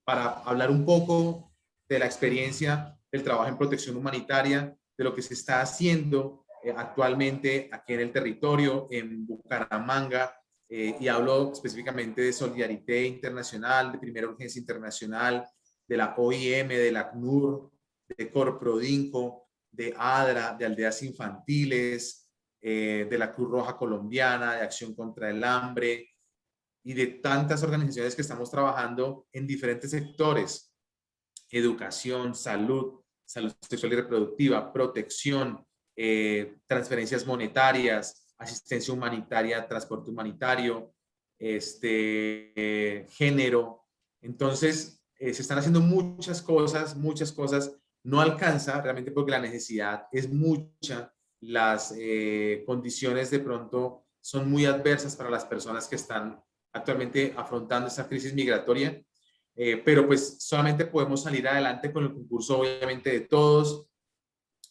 para hablar un poco de la experiencia del trabajo en protección humanitaria, de lo que se está haciendo actualmente aquí en el territorio, en Bucaramanga, y hablo específicamente de Solidarité Internacional, de Primera Urgencia Internacional, de la OIM, de la ACNUR, de Corprodinco, de ADRA, de Aldeas Infantiles, de la Cruz Roja Colombiana, de Acción contra el Hambre, y de tantas organizaciones que estamos trabajando en diferentes sectores: educación, salud, salud sexual y reproductiva, protección, transferencias monetarias, asistencia humanitaria, transporte humanitario, género. Entonces, se están haciendo muchas cosas, no alcanza realmente porque la necesidad es mucha, las condiciones de pronto son muy adversas para las personas que están actualmente afrontando esta crisis migratoria. Pero pues solamente podemos salir adelante con el concurso, obviamente, de todos.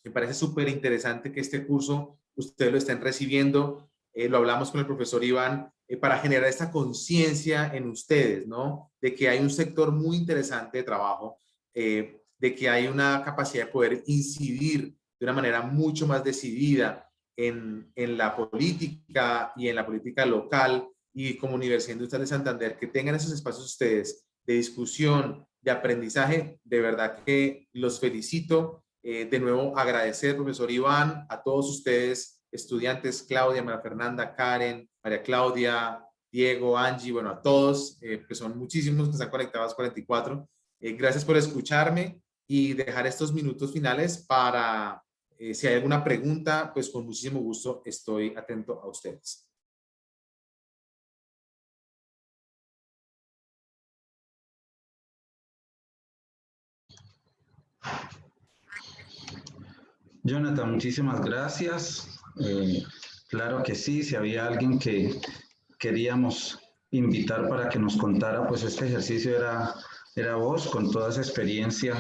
Me parece súper interesante que este curso ustedes lo estén recibiendo. Lo hablamos con el profesor Iván, para generar esta conciencia en ustedes, ¿no? De que hay un sector muy interesante de trabajo, de que hay una capacidad de poder incidir de una manera mucho más decidida en la política y en la política local, y como Universidad Industrial de Santander, que tengan esos espacios ustedes de discusión, de aprendizaje. De verdad que los felicito. De nuevo, agradecer, profesor Iván, a todos ustedes, estudiantes, Claudia, María Fernanda, Karen, María Claudia, Diego, Angie, bueno, a todos, que son muchísimos que están conectados, 44. Gracias por escucharme y dejar estos minutos finales para, si hay alguna pregunta, pues con muchísimo gusto estoy atento a ustedes. Jonathan, muchísimas gracias. Claro que sí, si había alguien que queríamos invitar para que nos contara, pues este ejercicio era vos, con toda esa experiencia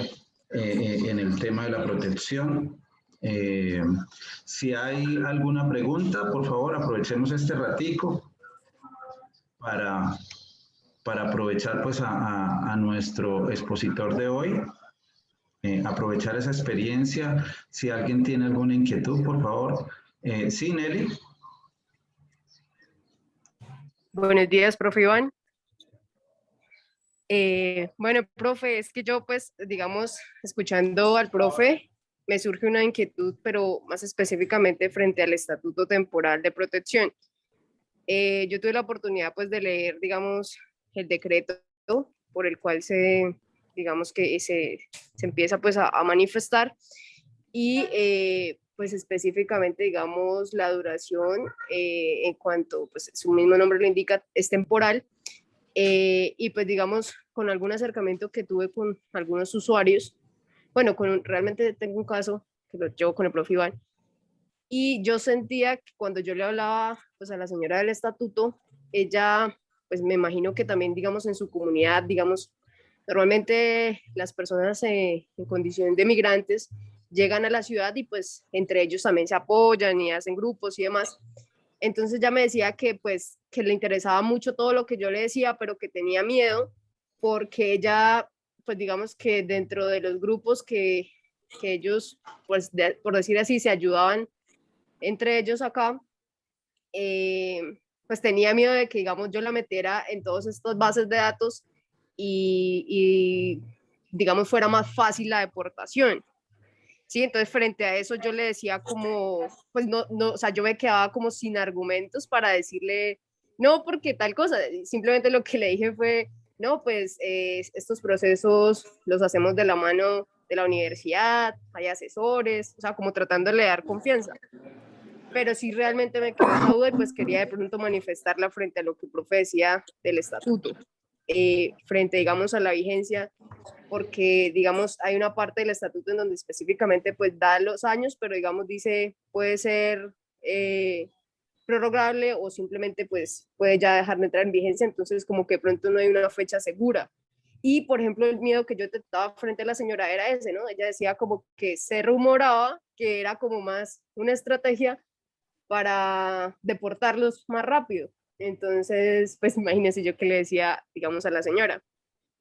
en el tema de la protección. Si hay alguna pregunta, por favor, aprovechemos este ratico para aprovechar pues a nuestro expositor de hoy. Aprovechar esa experiencia. Si alguien tiene alguna inquietud, por favor. Sí, Nelly. Buenos días, profe Iván. Bueno, profe, es que yo pues, digamos, escuchando al profe, me surge una inquietud, pero más específicamente frente al Estatuto Temporal de Protección. Yo tuve la oportunidad pues de leer, digamos, el decreto por el cual digamos que se empieza pues a manifestar, y pues específicamente, digamos, la duración, en cuanto pues su mismo nombre lo indica, es temporal. Y pues digamos, con algún acercamiento que tuve con algunos usuarios, bueno, realmente tengo un caso que lo llevo con el profe Iván, y yo sentía que cuando yo le hablaba pues a la señora del estatuto, ella, pues me imagino que también, digamos, en su comunidad, digamos, normalmente las personas en condición de migrantes llegan a la ciudad y pues entre ellos también se apoyan y hacen grupos y demás. Entonces ya me decía que pues que le interesaba mucho todo lo que yo le decía, pero que tenía miedo porque ella, pues digamos que dentro de los grupos que ellos, pues por decir así, se ayudaban entre ellos acá, pues tenía miedo de que, digamos, yo la metiera en todas estas bases de datos y digamos, fuera más fácil la deportación. Sí, entonces frente a eso yo le decía como, pues no, o sea, yo me quedaba como sin argumentos para decirle, no, porque tal cosa, simplemente lo que le dije fue, no, pues estos procesos los hacemos de la mano de la universidad, hay asesores, o sea, como tratándole de dar confianza. Pero sí realmente me quedó esa duda y pues quería de pronto manifestarla frente a lo que el profe decía del estatuto, frente, digamos, a la vigencia porque, digamos, hay una parte del estatuto en donde específicamente pues da los años, pero digamos dice puede ser prorrogable o simplemente pues puede ya dejar de entrar en vigencia, entonces como que pronto no hay una fecha segura. Y, por ejemplo, el miedo que yo detectaba frente a la señora era ese, ¿no? Ella decía como que se rumoraba que era como más una estrategia para deportarlos más rápido. Entonces, pues imagínense yo que le decía, digamos, a la señora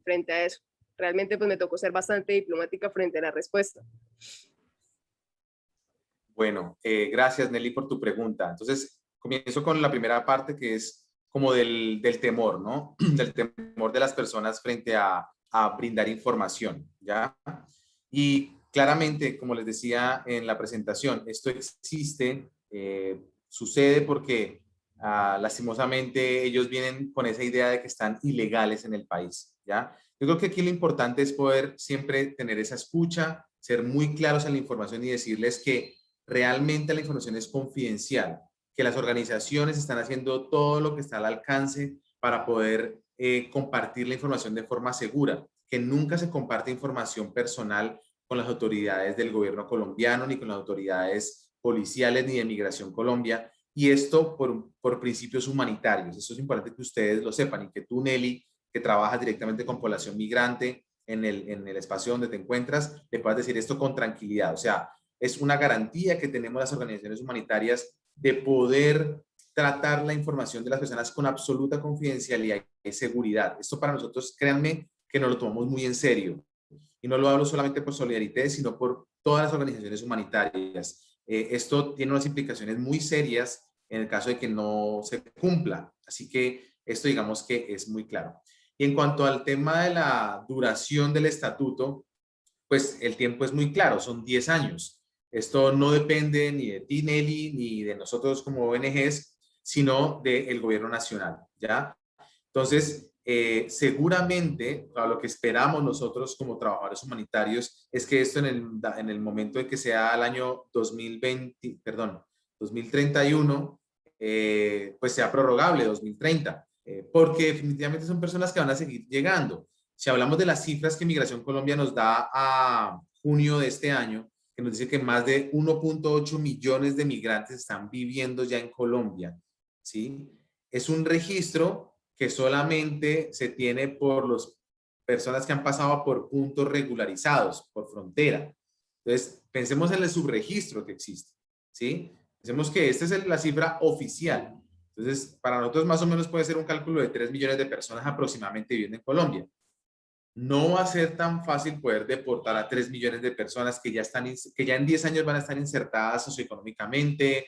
frente a eso. Realmente pues me tocó ser bastante diplomática frente a la respuesta. Bueno, gracias Nelly por tu pregunta. Entonces, comienzo con la primera parte que es como del temor, ¿no? Del temor de las personas frente a brindar información, ¿ya? Y claramente, como les decía en la presentación, esto existe, sucede porque lastimosamente ellos vienen con esa idea de que están ilegales en el país, ¿ya? Yo creo que aquí lo importante es poder siempre tener esa escucha, ser muy claros en la información y decirles que realmente la información es confidencial, que las organizaciones están haciendo todo lo que está al alcance para poder compartir la información de forma segura, que nunca se comparte información personal con las autoridades del gobierno colombiano, ni con las autoridades policiales, ni de Migración Colombia, y esto por principios humanitarios. Eso es importante que ustedes lo sepan y que tú, Nelly, que trabajas directamente con población migrante en el espacio donde te encuentras, le puedas decir esto con tranquilidad. O sea, es una garantía que tenemos las organizaciones humanitarias de poder tratar la información de las personas con absoluta confidencialidad y seguridad. Esto para nosotros, créanme, que nos lo tomamos muy en serio. Y no lo hablo solamente por Solidarité, sino por todas las organizaciones humanitarias. Esto tiene unas implicaciones muy serias en el caso de que no se cumpla. Así que esto digamos que es muy claro. Y en cuanto al tema de la duración del estatuto, pues el tiempo es muy claro, son 10 años. Esto no depende ni de ti, Nelly, ni de nosotros como ONGs, sino del gobierno nacional, ¿ya? Entonces, seguramente, a lo que esperamos nosotros como trabajadores humanitarios es que esto en el momento de que sea el año 2020, perdón, 2031, pues sea prorrogable, 2030, porque definitivamente son personas que van a seguir llegando. Si hablamos de las cifras que Migración Colombia nos da a junio de este año, que nos dice que más de 1.8 millones de migrantes están viviendo ya en Colombia, ¿sí? Es un registro que solamente se tiene por las personas que han pasado por puntos regularizados, por frontera. Entonces, pensemos en el subregistro que existe, ¿sí? Pensemos que esta es la cifra oficial. Entonces, para nosotros más o menos puede ser un cálculo de 3 millones de personas aproximadamente viviendo en Colombia. No va a ser tan fácil poder deportar a 3 millones de personas que ya en 10 años van a estar insertadas socioeconómicamente,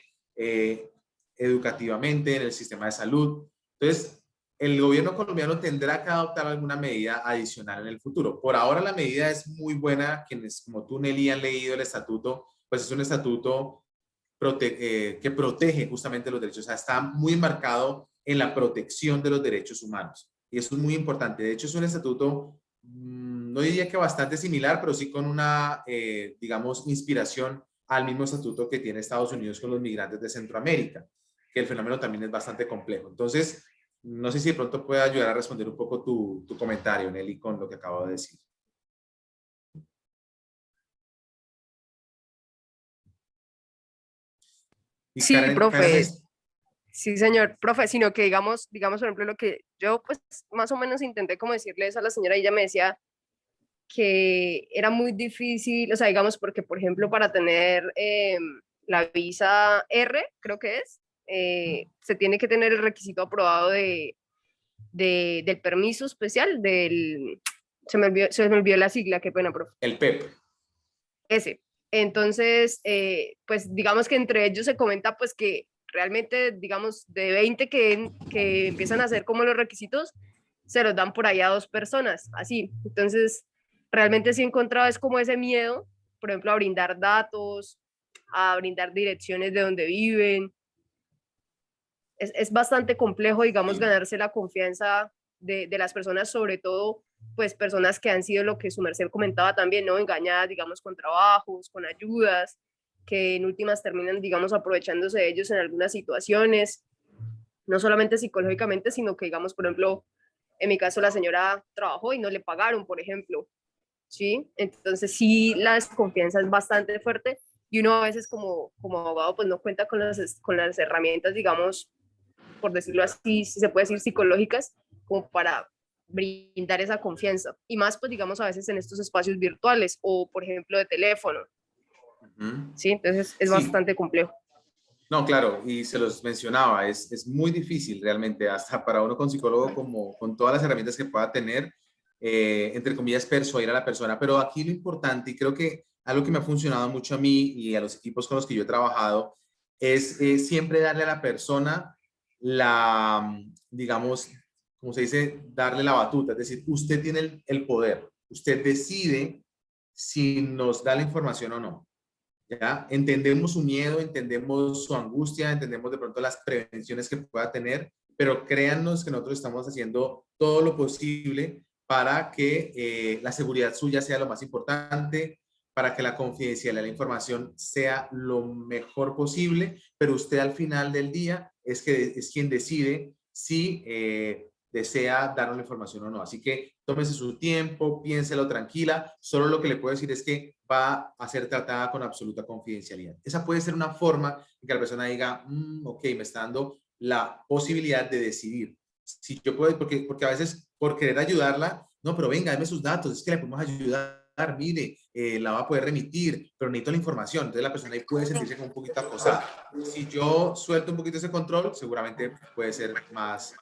educativamente, en el sistema de salud. Entonces, el gobierno colombiano tendrá que adoptar alguna medida adicional en el futuro. Por ahora la medida es muy buena. Quienes como tú, Nelly, han leído el estatuto, pues es un estatuto que protege justamente los derechos. O sea, está muy marcado en la protección de los derechos humanos. Y eso es muy importante. De hecho, es un estatuto, no diría que bastante similar, pero sí con una, digamos, inspiración al mismo estatuto que tiene Estados Unidos con los migrantes de Centroamérica, que el fenómeno también es bastante complejo. Entonces, no sé si de pronto puede ayudar a responder un poco tu comentario, Nelly, con lo que acabo de decir. Y Sí, Karen, profe. Sí, señor, profe, sino que digamos, por ejemplo, lo que yo pues más o menos intenté como decirles a la señora y ella me decía que era muy difícil, o sea, digamos, porque por ejemplo para tener la visa R, creo que es, se tiene que tener el requisito aprobado del permiso especial, se me olvidó la sigla, qué pena, profe. El PEP. Ese. Entonces, pues digamos que entre ellos se comenta pues que realmente, digamos, de 20 que empiezan a hacer como los requisitos, se los dan por ahí a 2 personas, así. Entonces, realmente sí he encontrado es como ese miedo, por ejemplo, a brindar datos, a brindar direcciones de donde viven. Es bastante complejo, digamos, Sí. ganarse la confianza de las personas, sobre todo, pues, personas que han sido lo que su merced comentaba también, ¿no? Engañadas, digamos, con trabajos, con ayudas, que en últimas terminan, digamos, aprovechándose de ellos en algunas situaciones, no solamente psicológicamente, sino que, digamos, por ejemplo, en mi caso la señora trabajó y no le pagaron, por ejemplo. ¿sí? Entonces sí, la desconfianza es bastante fuerte y uno a veces como abogado pues no cuenta con las herramientas, digamos, por decirlo así, si se puede decir psicológicas, como para brindar esa confianza. Y más pues digamos a veces en estos espacios virtuales o por ejemplo de teléfono, ¿sí? Entonces es Sí, bastante complejo. no, claro, y se los mencionaba, es muy difícil realmente, hasta para uno con psicólogo, como con todas las herramientas que pueda tener, entre comillas, persuadir a la persona. Pero aquí lo importante, y creo que algo que me ha funcionado mucho a mí y a los equipos con los que yo he trabajado, es siempre darle a la persona la, digamos, como se dice, darle la batuta. Es decir, usted tiene el poder, usted decide si nos da la información o no. ¿Ya? Entendemos su miedo, entendemos su angustia, entendemos de pronto las prevenciones que pueda tener, pero créannos que nosotros estamos haciendo todo lo posible para que la seguridad suya sea lo más importante, para que la confidencialidad de la información sea lo mejor posible, pero usted al final del día es quien decide si desea darnos la información o no. Así que tómese su tiempo, piénselo tranquila. Solo lo que le puedo decir es que va a ser tratada con absoluta confidencialidad. Esa puede ser una forma en que la persona diga, ok, me está dando la posibilidad de decidir. Si yo puedo, porque a veces por querer ayudarla, no, pero venga, dame sus datos, es que le podemos ayudar, mire, la va a poder remitir, pero necesito la información. Entonces la persona ahí puede sentirse como un poquito acosada. Si yo suelto un poquito ese control, seguramente puede ser más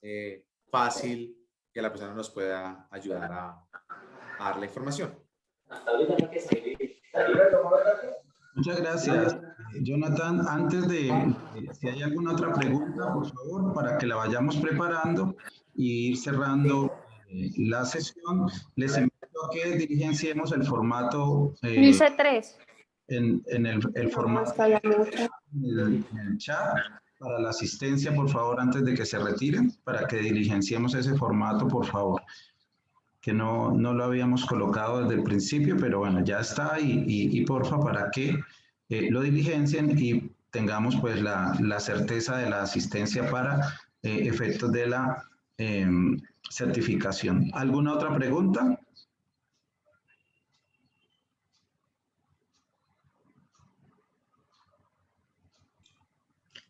fácil que la persona nos pueda ayudar a dar la información. Muchas gracias, Jonathan. Antes de, si hay alguna otra pregunta, por favor, para que la vayamos preparando y ir cerrando la sesión, les invito a que dirigenciemos el formato Dice 3. en el formato en el chat para la asistencia, por favor, antes de que se retiren, para que diligenciemos ese formato, por favor, que no lo habíamos colocado desde el principio, pero bueno, ya está y porfa, para que lo diligencien y tengamos pues la certeza de la asistencia para efectos de la certificación. ¿Alguna otra pregunta?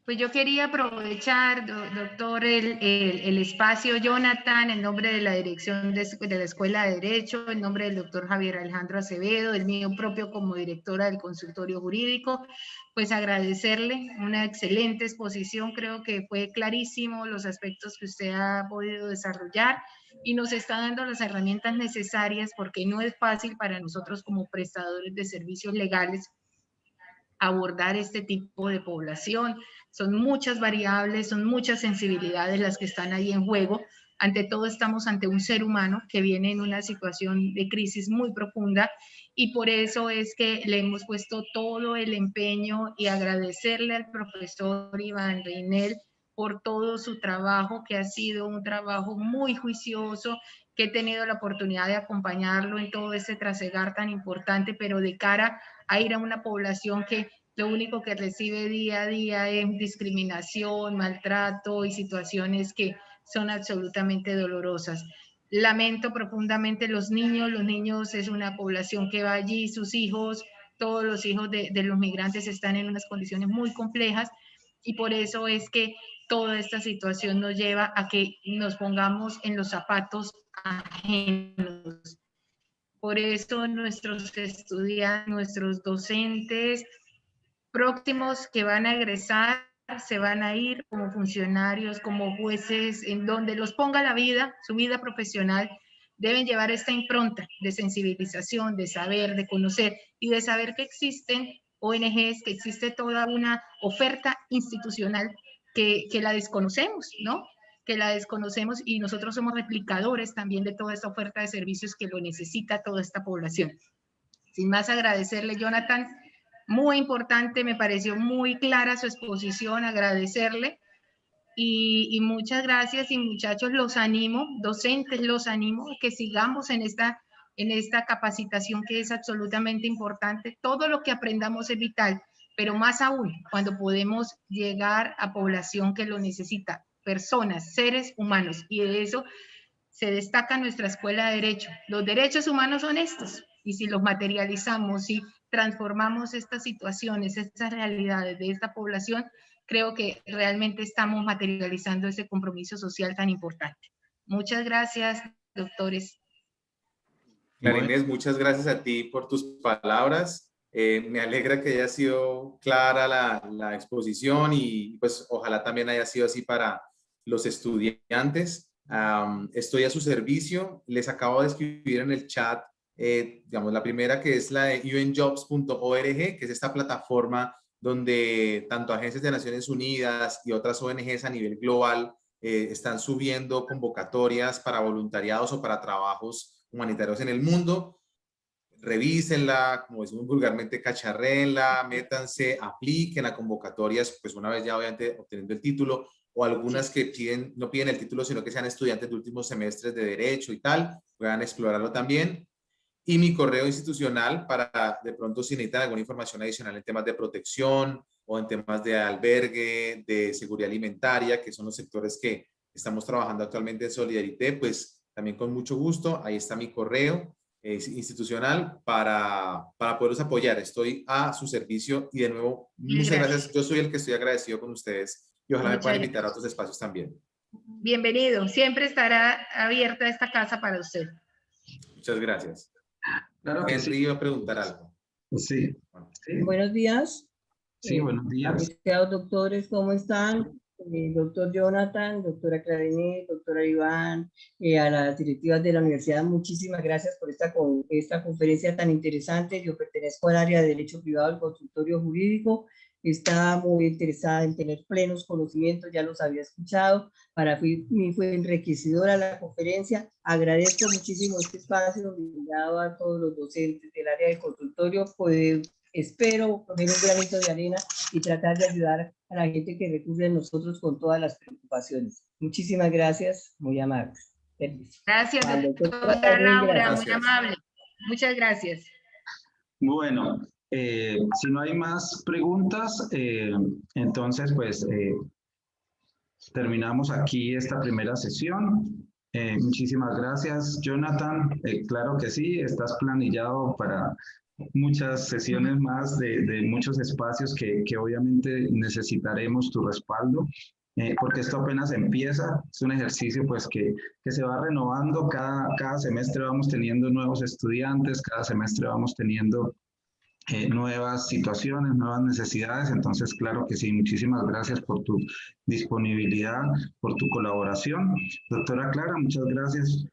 Pues yo quería aprovechar, doctor, el espacio, Jonathan, en nombre de la dirección de la Escuela de Derecho, en nombre del doctor Javier Alejandro Acevedo, el mío propio como directora del consultorio jurídico, pues agradecerle una excelente exposición, creo que fue clarísimo los aspectos que usted ha podido desarrollar y nos está dando las herramientas necesarias porque no es fácil para nosotros como prestadores de servicios legales abordar este tipo de población. Son muchas variables, son muchas sensibilidades las que están ahí en juego. Ante todo estamos ante un ser humano que viene en una situación de crisis muy profunda y por eso es que le hemos puesto todo el empeño y agradecerle al profesor Iván Reinel por todo su trabajo, que ha sido un trabajo muy juicioso, que he tenido la oportunidad de acompañarlo en todo este trasegar tan importante, pero de cara a ir a una población que lo único que recibe día a día es discriminación, maltrato y situaciones que son absolutamente dolorosas. Lamento profundamente los niños es una población que va allí, sus hijos, todos los hijos de los migrantes están en unas condiciones muy complejas y por eso es que toda esta situación nos lleva a que nos pongamos en los zapatos ajenos. Por eso nuestros estudiantes, nuestros docentes próximos que van a egresar se van a ir como funcionarios, como jueces, en donde los ponga la vida, su vida profesional, deben llevar esta impronta de sensibilización, de saber, de conocer y de saber que existen ONGs, que existe toda una oferta institucional que la desconocemos, ¿no? Que la desconocemos y nosotros somos replicadores también de toda esta oferta de servicios que lo necesita toda esta población. Sin más, agradecerle, Jonathan. Muy importante, me pareció muy clara su exposición, agradecerle y muchas gracias y muchachos, los animo, docentes, los animo a que sigamos en esta capacitación que es absolutamente importante. Todo lo que aprendamos es vital, pero más aún cuando podemos llegar a población que lo necesita, personas, seres humanos, y de eso se destaca nuestra Escuela de Derecho. Los derechos humanos son estos, y si los materializamos, si transformamos estas situaciones, estas realidades de esta población, creo que realmente estamos materializando ese compromiso social tan importante. Muchas gracias, doctores. Clara Inés, muchas gracias a ti por tus palabras. Me alegra que haya sido clara la exposición y pues ojalá también haya sido así para los estudiantes. Estoy a su servicio. Les acabo de escribir en el chat, digamos, la primera, que es la de unjobs.org, que es esta plataforma donde tanto agencias de Naciones Unidas y otras ONGs a nivel global están subiendo convocatorias para voluntariados o para trabajos humanitarios en el mundo. Revísenla, como decimos vulgarmente, cacharréenla, métanse, apliquen a convocatorias, pues una vez ya obviamente obteniendo el título, o algunas que no piden el título, sino que sean estudiantes de últimos semestres de Derecho y tal, puedan explorarlo también. Y mi correo institucional para, de pronto, si necesitan alguna información adicional en temas de protección o en temas de albergue, de seguridad alimentaria, que son los sectores que estamos trabajando actualmente en Solidarité, pues también con mucho gusto, ahí está mi correo institucional para poderlos apoyar. Estoy a su servicio y de nuevo, muchas gracias. Yo soy el que estoy agradecido con ustedes y ojalá me puedan invitar a otros espacios también. Bienvenido. Siempre estará abierta esta casa para usted. Muchas gracias. Claro que Henry sí. iba a preguntar algo. Sí. Sí. Buenos días. Sí, buenos días. Apreciados doctores, ¿cómo están? Doctor Jonathan, doctora Clara Inés, doctora Iván, a las directivas de la universidad, muchísimas gracias por esta conferencia tan interesante. Yo pertenezco al área de Derecho Privado del Consultorio Jurídico. Estaba muy interesada en tener plenos conocimientos, ya los había escuchado. Para mí fue enriquecedora la conferencia. Agradezco muchísimo este espacio brindado a todos los docentes del área del consultorio. Espero poner un granito de arena y tratar de ayudar a la gente que recurre a nosotros con todas las preocupaciones. Muchísimas gracias, muy amables. Gracias, doctora Laura, muy amable. Muchas gracias. Bueno, si no hay más preguntas, entonces pues terminamos aquí esta primera sesión. Muchísimas gracias, Jonathan. Claro que sí, estás planillado para muchas sesiones más de muchos espacios que obviamente necesitaremos tu respaldo, porque esto apenas empieza. Es un ejercicio pues que se va renovando. Cada semestre vamos teniendo nuevos estudiantes, cada semestre vamos teniendo nuevas situaciones, nuevas necesidades. Entonces, claro que sí, muchísimas gracias por tu disponibilidad, por tu colaboración. Doctora Clara, muchas gracias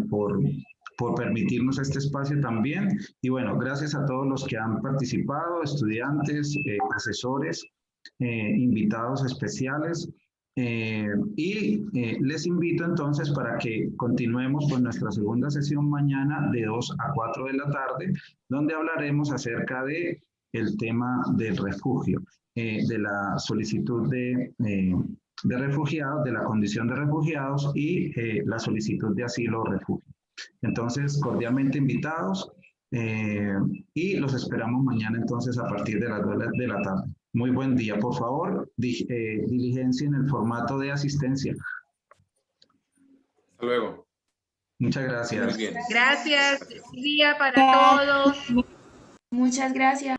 por permitirnos este espacio también. Y bueno, gracias a todos los que han participado, estudiantes, asesores, invitados especiales. Les invito entonces para que continuemos con nuestra segunda sesión mañana de 2 a 4 de la tarde, donde hablaremos acerca de el tema del refugio, de la solicitud de refugiados, de la condición de refugiados y la solicitud de asilo o refugio. Entonces, cordialmente invitados y los esperamos mañana entonces a partir de las 2 de la tarde. Muy buen día. Por favor, diligencia en el formato de asistencia. Hasta luego. Muchas gracias. Muy bien. Gracias. Buen día para todos. Muchas gracias.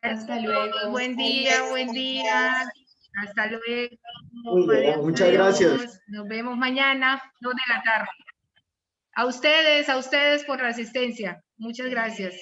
Hasta luego. Buen día, buen día. Hasta luego. Muy bien, Adiós. muchas gracias. Nos vemos mañana, 2 de la tarde. A ustedes por la asistencia. Muchas gracias.